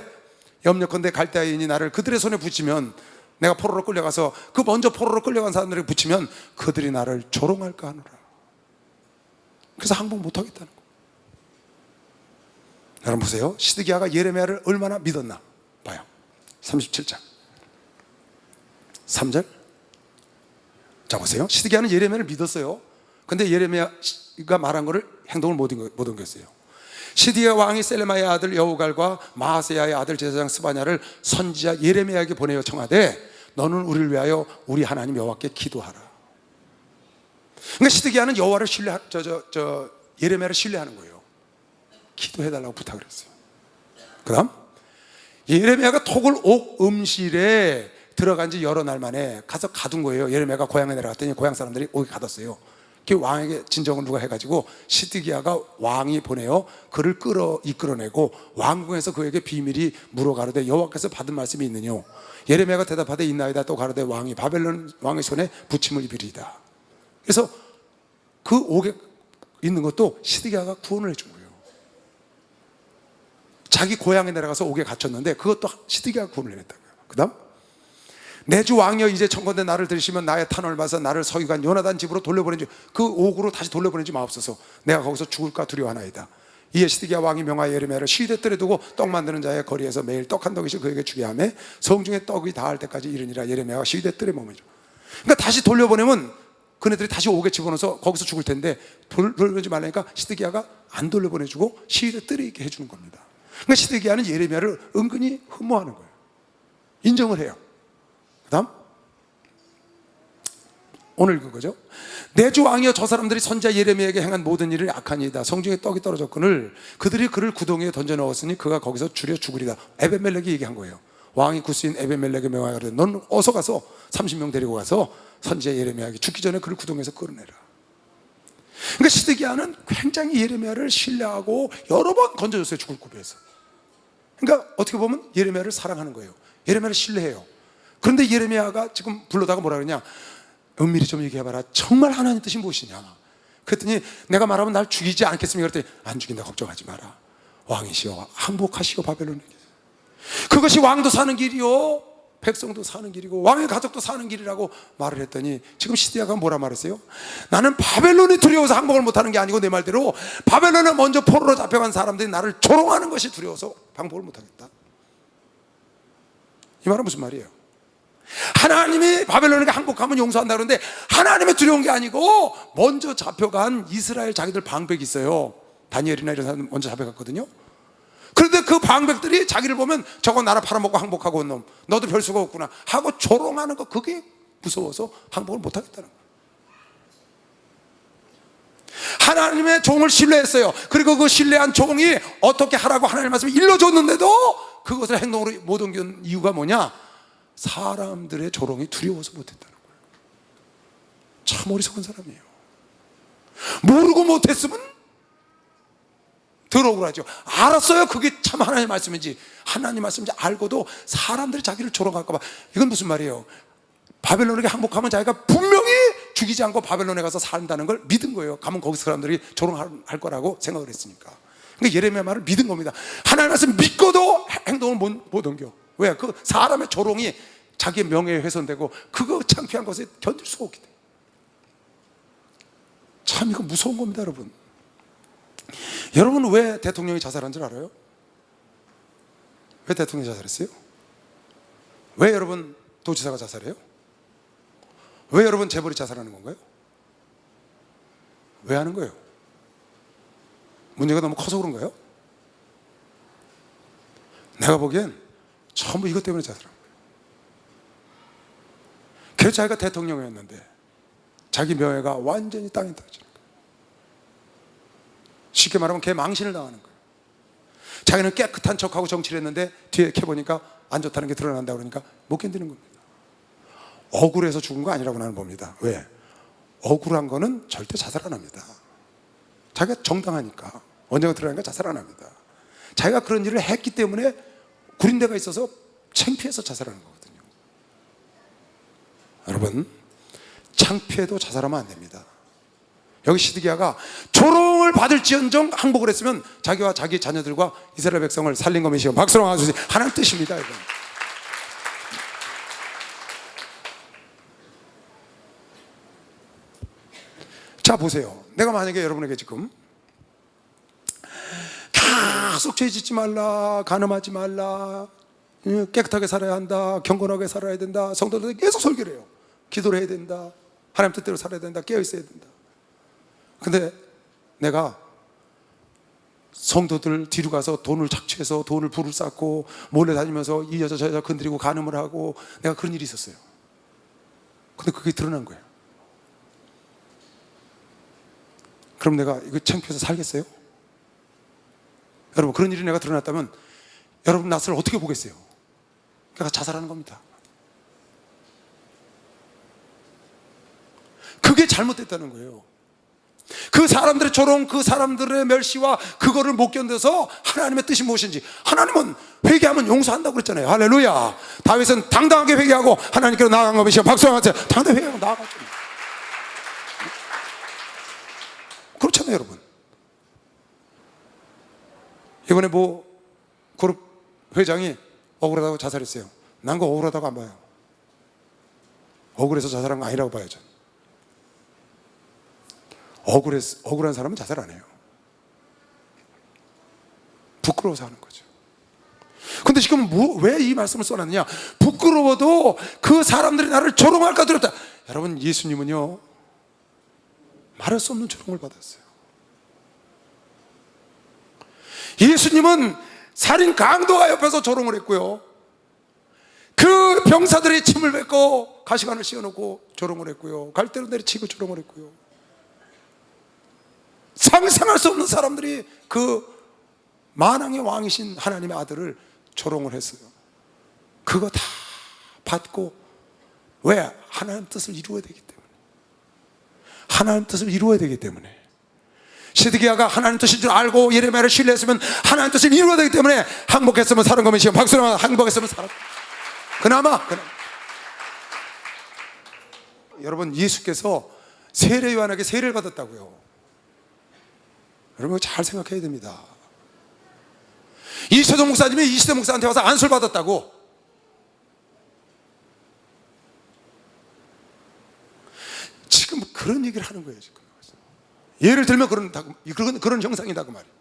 염려컨대 갈대아인이 나를 그들의 손에 붙이면, 내가 포로로 끌려가서 그 먼저 포로로 끌려간 사람들에게 붙이면 그들이 나를 조롱할까 하노라. 그래서 항복 못하겠다는 거예요. 여러분 보세요. 시드기야가 예레미야를 얼마나 믿었나 봐요. 37장 3절. 자 보세요. 시드기야는 예레미야를 믿었어요. 근데 예레미야가 말한 거를 행동을 못 옮겼어요. 시드기야 왕이 셀레마의 아들 여우갈과 마하세야의 아들 제사장 스바냐를 선지자 예레미야에게 보내어 청하되 너는 우리를 위하여 우리 하나님 여호와께 기도하라. 그러니까 시드기야는 여호와를 예레미야를 신뢰하는 거예요. 기도해달라고 부탁을 했어요. 그 다음 예레미야가 톡을 옥 음실에 들어간 지 여러 날 만에 가서 가둔 거예요. 예레미야가 고향에 내려갔더니 고향 사람들이 옥에 가뒀어요. 그 왕에게 진정을 누가 해가지고 시드기야가 왕이 보내어 그를 이끌어내고 왕궁에서 그에게 비밀이 물어가로되 여호와께서 받은 말씀이 있느뇨. 예레미야가 대답하되 있나이다. 또 가로되 왕이 바벨론 왕의 손에 부침을 입으리이다. 그래서 그 옥에 있는 것도 시드기야가 구원을 해준 거예요. 자기 고향에 내려가서 옥에 갇혔는데 그것도 시드기야가 구원을 했다고요. 그 다음 내 주 왕이여 이제 청건대 나를 들으시면 나의 탄원을 받아서 나를 서기관 요나단 집으로 돌려보내지 그 옥으로 다시 돌려보내지 마옵소서. 내가 거기서 죽을까 두려워하나이다. 이에 시드기야 왕이 명하여 예레미야를 시대뜰에 두고 떡 만드는 자의 거리에서 매일 떡 한 덩이씩 그에게 주게 하며 성중에 떡이 닿을 때까지 이르니라. 예레미야가 시대뜰에 머무르죠. 그러니까 다시 돌려보내면 그네들이 다시 옥에 집어넣어서 거기서 죽을 텐데 돌려보내지 말라니까 시드기야가 안 돌려보내주고 시대뜰에 있게 해주는 겁니다. 그러니까 시드기야는 예레미야를 은근히 흠모하는 거예요. 인정을 해요. 그 다음 오늘 그거죠. 내 주 왕이여 저 사람들이 선지자 예레미야에게 행한 모든 일을 악하니이다. 성중에 떡이 떨어졌거늘 그들이 그를 구덩이에 던져 넣었으니 그가 거기서 줄여 죽으리다. 에벤멜렉이 얘기한 거예요. 왕이 구스인 에벤멜렉에 명하여 가로되 넌 어서 가서 30명 데리고 가서 선지자 예레미야에게 죽기 전에 그를 구덩이에서 끌어내라. 그러니까 시드기야는 굉장히 예레미야를 신뢰하고 여러 번 건져줬어요. 죽을 고비에서. 그러니까 어떻게 보면 예레미야를 사랑하는 거예요. 예레미야를 신뢰해요. 그런데 예레미야가 지금 불러다가 뭐라 그러냐, 은밀히 좀 얘기해봐라. 정말 하나님 뜻이 무엇이냐. 그랬더니 내가 말하면 날 죽이지 않겠습니까? 그랬더니 안 죽인다 걱정하지 마라. 왕이시여 항복하시오 바벨론에게. 그것이 왕도 사는 길이요 백성도 사는 길이고 왕의 가족도 사는 길이라고 말을 했더니 지금 시드기야가 뭐라 말했어요? 나는 바벨론이 두려워서 항복을 못하는 게 아니고 내 말대로 바벨론에 먼저 포로로 잡혀간 사람들이 나를 조롱하는 것이 두려워서 항복을 못하겠다. 이 말은 무슨 말이에요? 하나님이 바벨론에게 항복하면 용서한다 그러는데 하나님의 두려운 게 아니고 먼저 잡혀간 이스라엘 자기들 방백이 있어요. 다니엘이나 이런 사람 먼저 잡혀갔거든요. 그런데 그 방백들이 자기를 보면 저거 나라 팔아먹고 항복하고 온 놈 너도 별 수가 없구나 하고 조롱하는 거, 그게 무서워서 항복을 못하겠다는 거예요. 하나님의 종을 신뢰했어요. 그리고 그 신뢰한 종이 어떻게 하라고 하나님의 말씀을 일러줬는데도 그것을 행동으로 못 옮긴 이유가 뭐냐? 사람들의 조롱이 두려워서 못했다는 거예요. 참 어리석은 사람이에요. 모르고 못했으면 더 억울하죠. 알았어요. 그게 참 하나님의 말씀인지 하나님 말씀인지 알고도 사람들이 자기를 조롱할까 봐. 이건 무슨 말이에요? 바벨론에게 항복하면 자기가 분명히 죽이지 않고 바벨론에 가서 산다는 걸 믿은 거예요. 가면 거기서 사람들이 조롱할 거라고 생각을 했으니까. 그러니까 예레미야 말을 믿은 겁니다. 하나님 말씀 믿고도 행동을 못 옮겨. 왜? 그 사람의 조롱이 자기의 명예에 훼손되고 그거 창피한 것에 견딜 수가 없기 때문에. 참 이거 무서운 겁니다, 여러분. 여러분 왜 대통령이 자살한 줄 알아요? 왜 대통령이 자살했어요? 왜 여러분 도지사가 자살해요? 왜 여러분 재벌이 자살하는 건가요? 왜 하는 거예요? 문제가 너무 커서 그런가요? 내가 보기엔 전부 이것 때문에 자살한 거예요. 그래서 자기가 대통령이었는데 자기 명예가 완전히 땅에 떨어지는 거예요. 쉽게 말하면 걔 망신을 당하는 거예요. 자기는 깨끗한 척하고 정치를 했는데 뒤에 캐보니까 안 좋다는 게 드러난다 그러니까 못 견디는 겁니다. 억울해서 죽은 거 아니라고 나는 봅니다. 왜? 억울한 거는 절대 자살 안 합니다. 자기가 정당하니까 언젠가 드러나니까 자살 안 합니다. 자기가 그런 일을 했기 때문에 구린데가 있어서 창피해서 자살하는 거거든요. 여러분, 창피해도 자살하면 안 됩니다. 여기 시드기야가 조롱을 받을지언정 항복을 했으면 자기와 자기 자녀들과 이스라엘 백성을 살린 것이요. 박수로 와주세요. 하나님 뜻입니다. 이건. 자 보세요. 내가 만약에 여러분에게 지금 계속 죄 짓지 말라, 간음하지 말라, 깨끗하게 살아야 한다, 경건하게 살아야 된다, 성도들에게 계속 설교를 해요. 기도를 해야 된다, 하나님 뜻대로 살아야 된다, 깨어 있어야 된다. 근데 내가 성도들 뒤로 가서 돈을 착취해서 돈을 부를 쌓고 몰래 다니면서 이 여자 저 여자 건드리고 간음을 하고 내가 그런 일이 있었어요. 근데 그게 드러난 거예요. 그럼 내가 이거 창피해서 살겠어요? 여러분, 그런 일이 내가 드러났다면 여러분 낯을 어떻게 보겠어요? 그러니까 자살하는 겁니다. 그게 잘못됐다는 거예요. 그 사람들의 조롱, 그 사람들의 멸시와 그거를 못 견뎌서 하나님의 뜻이 무엇인지, 하나님은 회개하면 용서한다고 그랬잖아요. 할렐루야. 다윗은 당당하게 회개하고 하나님께로 나아간 것이요. 박수 한번 주세요. 당당하게 회개하고 나아갔죠. 그렇잖아요, 여러분. 이번에 뭐 그룹 회장이 억울하다고 자살했어요. 난 그거 억울하다고 안 봐요. 억울해서 자살한 거 아니라고 봐요, 저는. 억울한 사람은 자살 안 해요. 부끄러워서 하는 거죠. 근데 지금 왜 이 말씀을 써놨느냐? 부끄러워도 그 사람들이 나를 조롱할까 두렵다. 여러분, 예수님은요, 말할 수 없는 조롱을 받았어요. 예수님은 살인 강도가 옆에서 조롱을 했고요, 그 병사들이 침을 뱉고 가시관을 씌워놓고 조롱을 했고요, 갈대로 내리치고 조롱을 했고요, 상상할 수 없는 사람들이 그 만왕의 왕이신 하나님의 아들을 조롱을 했어요. 그거 다 받고, 왜? 하나님 뜻을 이루어야 되기 때문에. 하나님 뜻을 이루어야 되기 때문에. 시드기야가 하나님 뜻인 줄 알고 예레미야를 신뢰했으면 하나님 뜻을 이루어야 되기 때문에 항복했으면 사는 거면 지금 박수로 항복했으면 살았다. 그나마. 여러분, 예수께서 세례 요한에게 세례를 받았다고요. 여러분, 잘 생각해야 됩니다. 이세동 목사님이 이시대 목사한테 와서 안수를 받았다고. 지금 그런 얘기를 하는 거예요, 지금. 예를 들면 그런 형상이다 그 말이에요.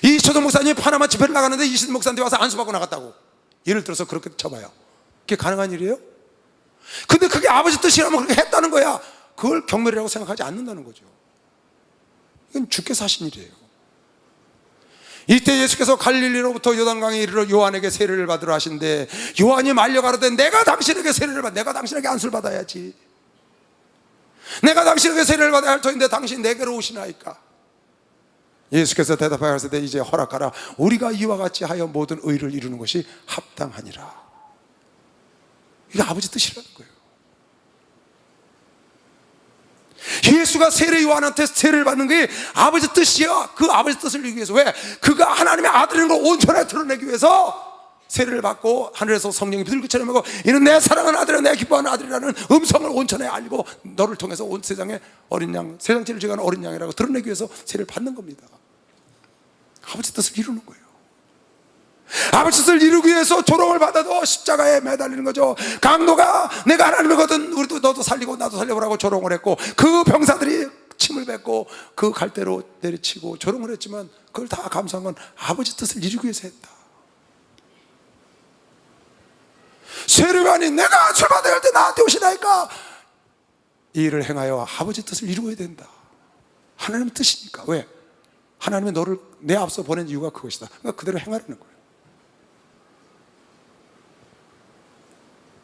이세동 목사님이 파나마 집회를 나가는데 이시대 목사한테 와서 안수받고 나갔다고. 예를 들어서 그렇게 쳐봐요. 그게 가능한 일이에요? 근데 그게 아버지 뜻이라면 그렇게 했다는 거야. 그걸 경멸이라고 생각하지 않는다는 거죠. 이건 주께서 하신 일이에요. 이때 예수께서 갈릴리로부터 요단강에 이르러 요한에게 세례를 받으러 하신데, 요한이 말려 가로되 내가 당신에게 세례를 받, 내가 당신에게 안수를 받아야지. 내가 당신에게 세례를 받아야 할 터인데 당신 내게로 오시나이까. 예수께서 대답하여 가로되 이제 허락하라. 우리가 이와 같이 하여 모든 의를 이루는 것이 합당하니라. 이게 아버지 뜻이라는 거예요. 예수가 세례 요한한테 세례를 받는 게 아버지 뜻이야. 그 아버지 뜻을 이루기 위해서. 왜? 그가 하나님의 아들인 걸 온전하게 드러내기 위해서 세례를 받고 하늘에서 성령이 비둘기처럼 하고 이는 내 사랑하는 아들이라 내 기뻐하는 아들이라는 음성을 온전히 알고 너를 통해서 온 세상에 어린 양, 세상 죄를 지가는 어린 양이라고 드러내기 위해서 세례를 받는 겁니다. 아버지 뜻을 이루는 거예요. 아버지 뜻을 이루기 위해서 조롱을 받아도 십자가에 매달리는 거죠. 강도가 내가 하나님이거든, 우리도 너도 살리고 나도 살려보라고 조롱을 했고, 그 병사들이 침을 뱉고 그 갈대로 내리치고 조롱을 했지만 그걸 다 감수한 건 아버지 뜻을 이루기 위해서 했다. 세례관이 내가 안수를 받아야 할 때 나한테 오시나이까. 이 일을 행하여 아버지 뜻을 이루어야 된다. 하나님의 뜻이니까. 왜? 하나님이 너를 내 앞서 보낸 이유가 그것이다. 그러니까 그대로 행하라는 거예요.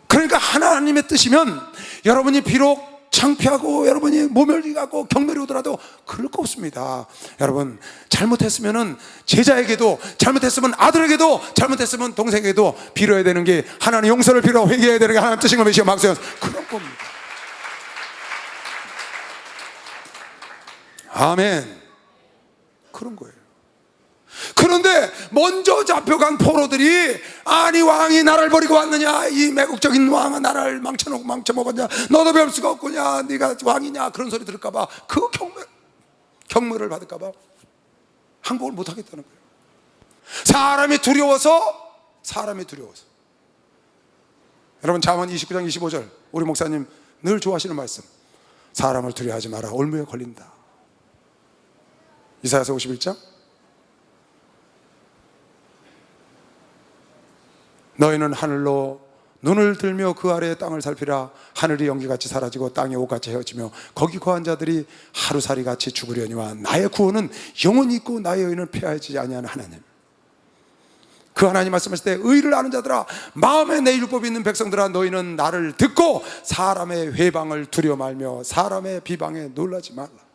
그러니까 하나님의 뜻이면 여러분이 비록 창피하고 여러분이 모멸이 가고 경멸이 오더라도 그럴 거 없습니다. 여러분, 잘못했으면 제자에게도, 잘못했으면 아들에게도, 잘못했으면 동생에게도 빌어야 되는 게, 하나님 용서를 빌어 회개해야 되는 게 하나님 뜻인 겁니다. 막상 그런 겁니다. 아멘. 그런 거예요. 그런데 먼저 잡혀간 포로들이, 아니 왕이 나를 버리고 왔느냐, 이 매국적인 왕은 나를 망쳐먹었냐, 너도 배울 수가 없구냐, 네가 왕이냐, 그런 소리 들을까봐, 그 경멸을 받을까봐 항복을 못하겠다는 거예요. 사람이 두려워서. 여러분, 잠언 29장 25절 우리 목사님 늘 좋아하시는 말씀, 사람을 두려워하지 마라, 올무에 걸린다. 이사야서 51장, 너희는 하늘로 눈을 들며 그 아래의 땅을 살피라. 하늘이 연기같이 사라지고 땅이 옷같이 헤어지며 거기 거한 자들이 하루살이같이 죽으려니와 나의 구원은 영원히 있고 나의 의는 폐하지 아니하는 하나님. 그 하나님 말씀하실 때, 의를 아는 자들아, 마음에 내 율법이 있는 백성들아, 너희는 나를 듣고 사람의 회방을 두려워 말며 사람의 비방에 놀라지 말라.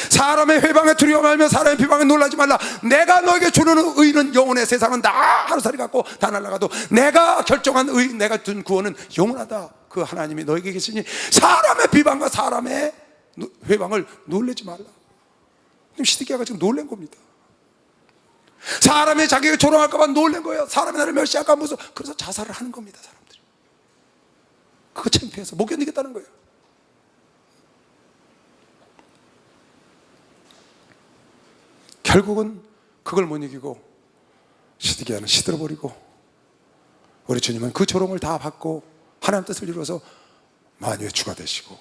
사람의 회방에 두려워 말며 사람의 비방에 놀라지 말라. 내가 너에게 주는 의는 영원해. 세상은 다 하루살이 같고 다 날아가도 내가 결정한 의, 내가 준 구원은 영원하다. 그 하나님이 너에게 계시니 사람의 비방과 사람의 회방을 놀래지 말라. 지금 시드기야가 지금 놀란 겁니다. 사람이 자기가 조롱할까 봐 놀란 거예요. 사람이 나를 멸시할까 봐 무서워. 그래서 자살을 하는 겁니다, 사람들이. 그거 창피해서 못 견디겠다는 거예요. 결국은 그걸 못 이기고 시드기야는 시들어버리고, 우리 주님은 그 조롱을 다 받고 하나님 뜻을 이루어서 만유의 주가 되시고,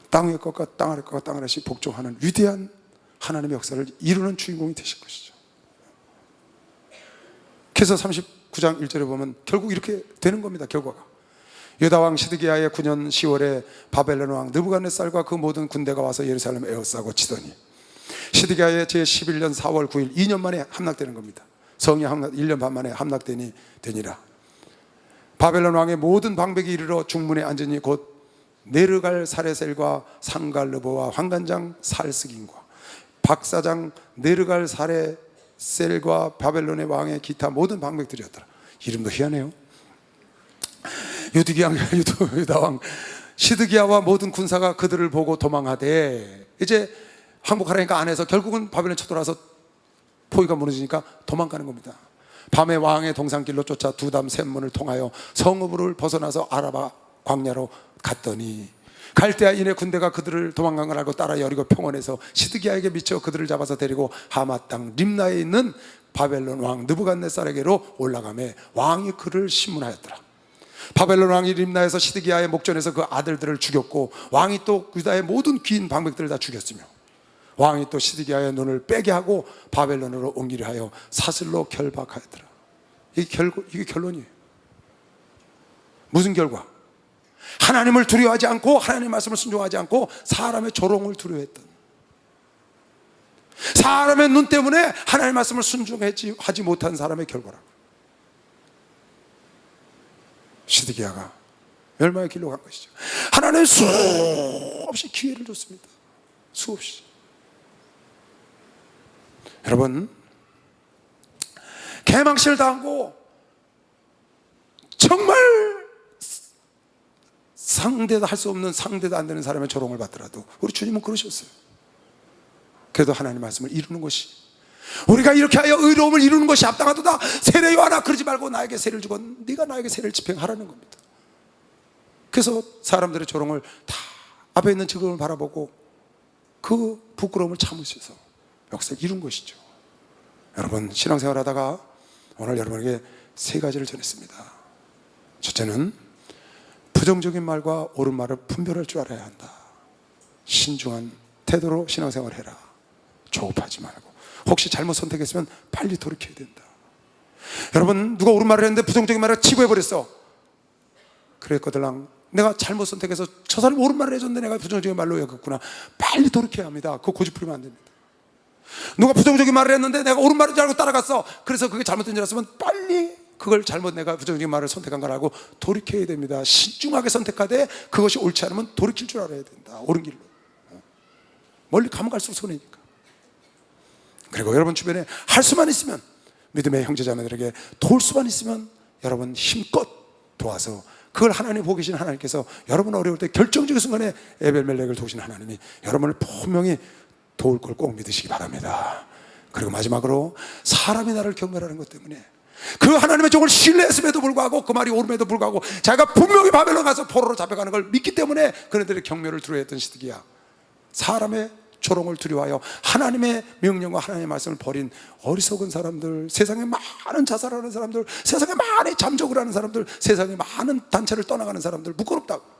땅 위의 것과 땅 아래 것과 땅 아래시 복종하는 위대한 하나님의 역사를 이루는 주인공이 되실 것이죠. 그래서 39장 1절에 보면 결국 이렇게 되는 겁니다. 결과가 유다 왕 시드기야의 9년 10월에 바벨론 왕 느부갓네살과 그 모든 군대가 와서 예루살렘을 에워싸고 치더니, 시드기야의 제11년 4월 9일 2년 만에 함락되는 겁니다. 성이 1년 반 만에 함락되니 되니라. 바벨론 왕의 모든 방백이 이르러 중문에 앉으니 곧 네르갈 사레셀과 상갈르보와 환관장 살스긴과 박사장 네르갈 사레셀과 바벨론의 왕의 기타 모든 방백들이었더라. 이름도 희한해요. 유다 왕 시드기야와 모든 군사가 그들을 보고 도망하되, 이제 항복하라니까 안 해서 결국은 바벨론 쳐들어와서 포위가 무너지니까 도망가는 겁니다. 밤에 왕의 동산길로 쫓아 두담 샘문을 통하여 성읍을 벗어나서 아라바 광야로 갔더니, 갈대아 인의 군대가 그들을 도망간 걸 알고 따라 여리고 평원에서 시드기야에게 미쳐 그들을 잡아서 데리고 하마 땅 림나에 있는 바벨론 왕 느부갓네살에게로 올라가매 왕이 그를 심문하였더라. 바벨론 왕이 림나에서 시드기야의 목전에서 그 아들들을 죽였고, 왕이 또 유다의 모든 귀인 방백들을 다 죽였으며, 왕이 또 시드기야의 눈을 빼게 하고 바벨론으로 옮기려 하여 사슬로 결박하였더라. 이게 결론이에요. 무슨 결과? 하나님을 두려워하지 않고 하나님의 말씀을 순종하지 않고 사람의 조롱을 두려워했던, 사람의 눈 때문에 하나님의 말씀을 순종하지 못한 사람의 결과라. 시드기야가 멸망의 길로 간 것이죠. 하나님은 수없이 기회를 줬습니다. 수없이. 여러분, 개망신을 당하고 정말 상대도 할 수 없는, 상대도 안 되는 사람의 조롱을 받더라도 우리 주님은 그러셨어요. 그래도 하나님의 말씀을 이루는 것이, 우리가 이렇게 하여 의로움을 이루는 것이 합당하도다. 세례 요한아, 그러지 말고 나에게 세례를 주고 네가 나에게 세례를 집행하라는 겁니다. 그래서 사람들의 조롱을 다 앞에 있는 즐거움을 바라보고 그 부끄러움을 참으셔서 역사를 이룬 것이죠. 여러분, 신앙생활 하다가 오늘 여러분에게 세 가지를 전했습니다. 첫째는 부정적인 말과 옳은 말을 분별할 줄 알아야 한다. 신중한 태도로 신앙생활 해라. 조급하지 말고, 혹시 잘못 선택했으면 빨리 돌이켜야 된다. 여러분, 누가 옳은 말을 했는데 부정적인 말을 치부해버렸어. 그랬거들랑 내가 잘못 선택해서 저 사람이 옳은 말을 해줬는데 내가 부정적인 말로 여겼구나. 빨리 돌이켜야 합니다. 그거 고집 부리면 안 됩니다. 누가 부정적인 말을 했는데 내가 옳은 말인 줄 알고 따라갔어. 그래서 그게 잘못된 줄 알았으면 빨리 그걸 잘못, 내가 부정적인 말을 선택한 걸 알고 돌이켜야 됩니다. 신중하게 선택하되 그것이 옳지 않으면 돌이킬 줄 알아야 된다. 옳은 길로. 멀리 가면 갈수록 손해니까. 그리고 여러분 주변에 할 수만 있으면, 믿음의 형제자매들에게 도울 수만 있으면 여러분 힘껏 도와서, 그걸 하나님 보고 계신 하나님께서 여러분 어려울 때 결정적인 순간에 에벨멜렉을 도우신 하나님이 여러분을 분명히 도울 걸 꼭 믿으시기 바랍니다. 그리고 마지막으로, 사람이 나를 경멸하는 것 때문에 그 하나님의 종을 신뢰했음에도 불구하고, 그 말이 옳음에도 불구하고 자기가 분명히 바벨론 가서 포로로 잡혀가는 걸 믿기 때문에 그네들의 경멸을 두려워했던 시드기야, 사람의 조롱을 두려워하여 하나님의 명령과 하나님의 말씀을 버린 어리석은 사람들, 세상에 많은 자살하는 사람들, 세상에 많이 잠적을 하는 사람들, 세상에 많은 단체를 떠나가는 사람들, 부끄럽다고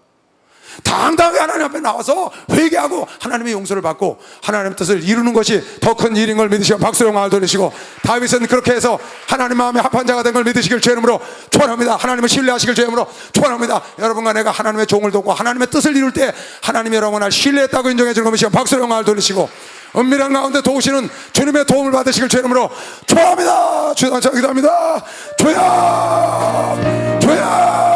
당당하게 하나님 앞에 나와서 회개하고 하나님의 용서를 받고 하나님의 뜻을 이루는 것이 더 큰 일인 걸 믿으시고 박수로 영광을 돌리시고, 다윗은 그렇게 해서 하나님 마음에 합한 자가 된 걸 믿으시길 주의 이름으로 축원합니다. 하나님을 신뢰하시길 주의 이름으로 축원합니다. 여러분과 내가 하나님의 종을 돕고 하나님의 뜻을 이룰 때 하나님이 여러분을 신뢰했다고 인정해 주는 것이요 박수로 영광을 돌리시고, 은밀한 가운데 도우시는 주님의 도움을 받으시길 주의 이름으로 축원합니다. 주여 기도합니다. 주여, 주여.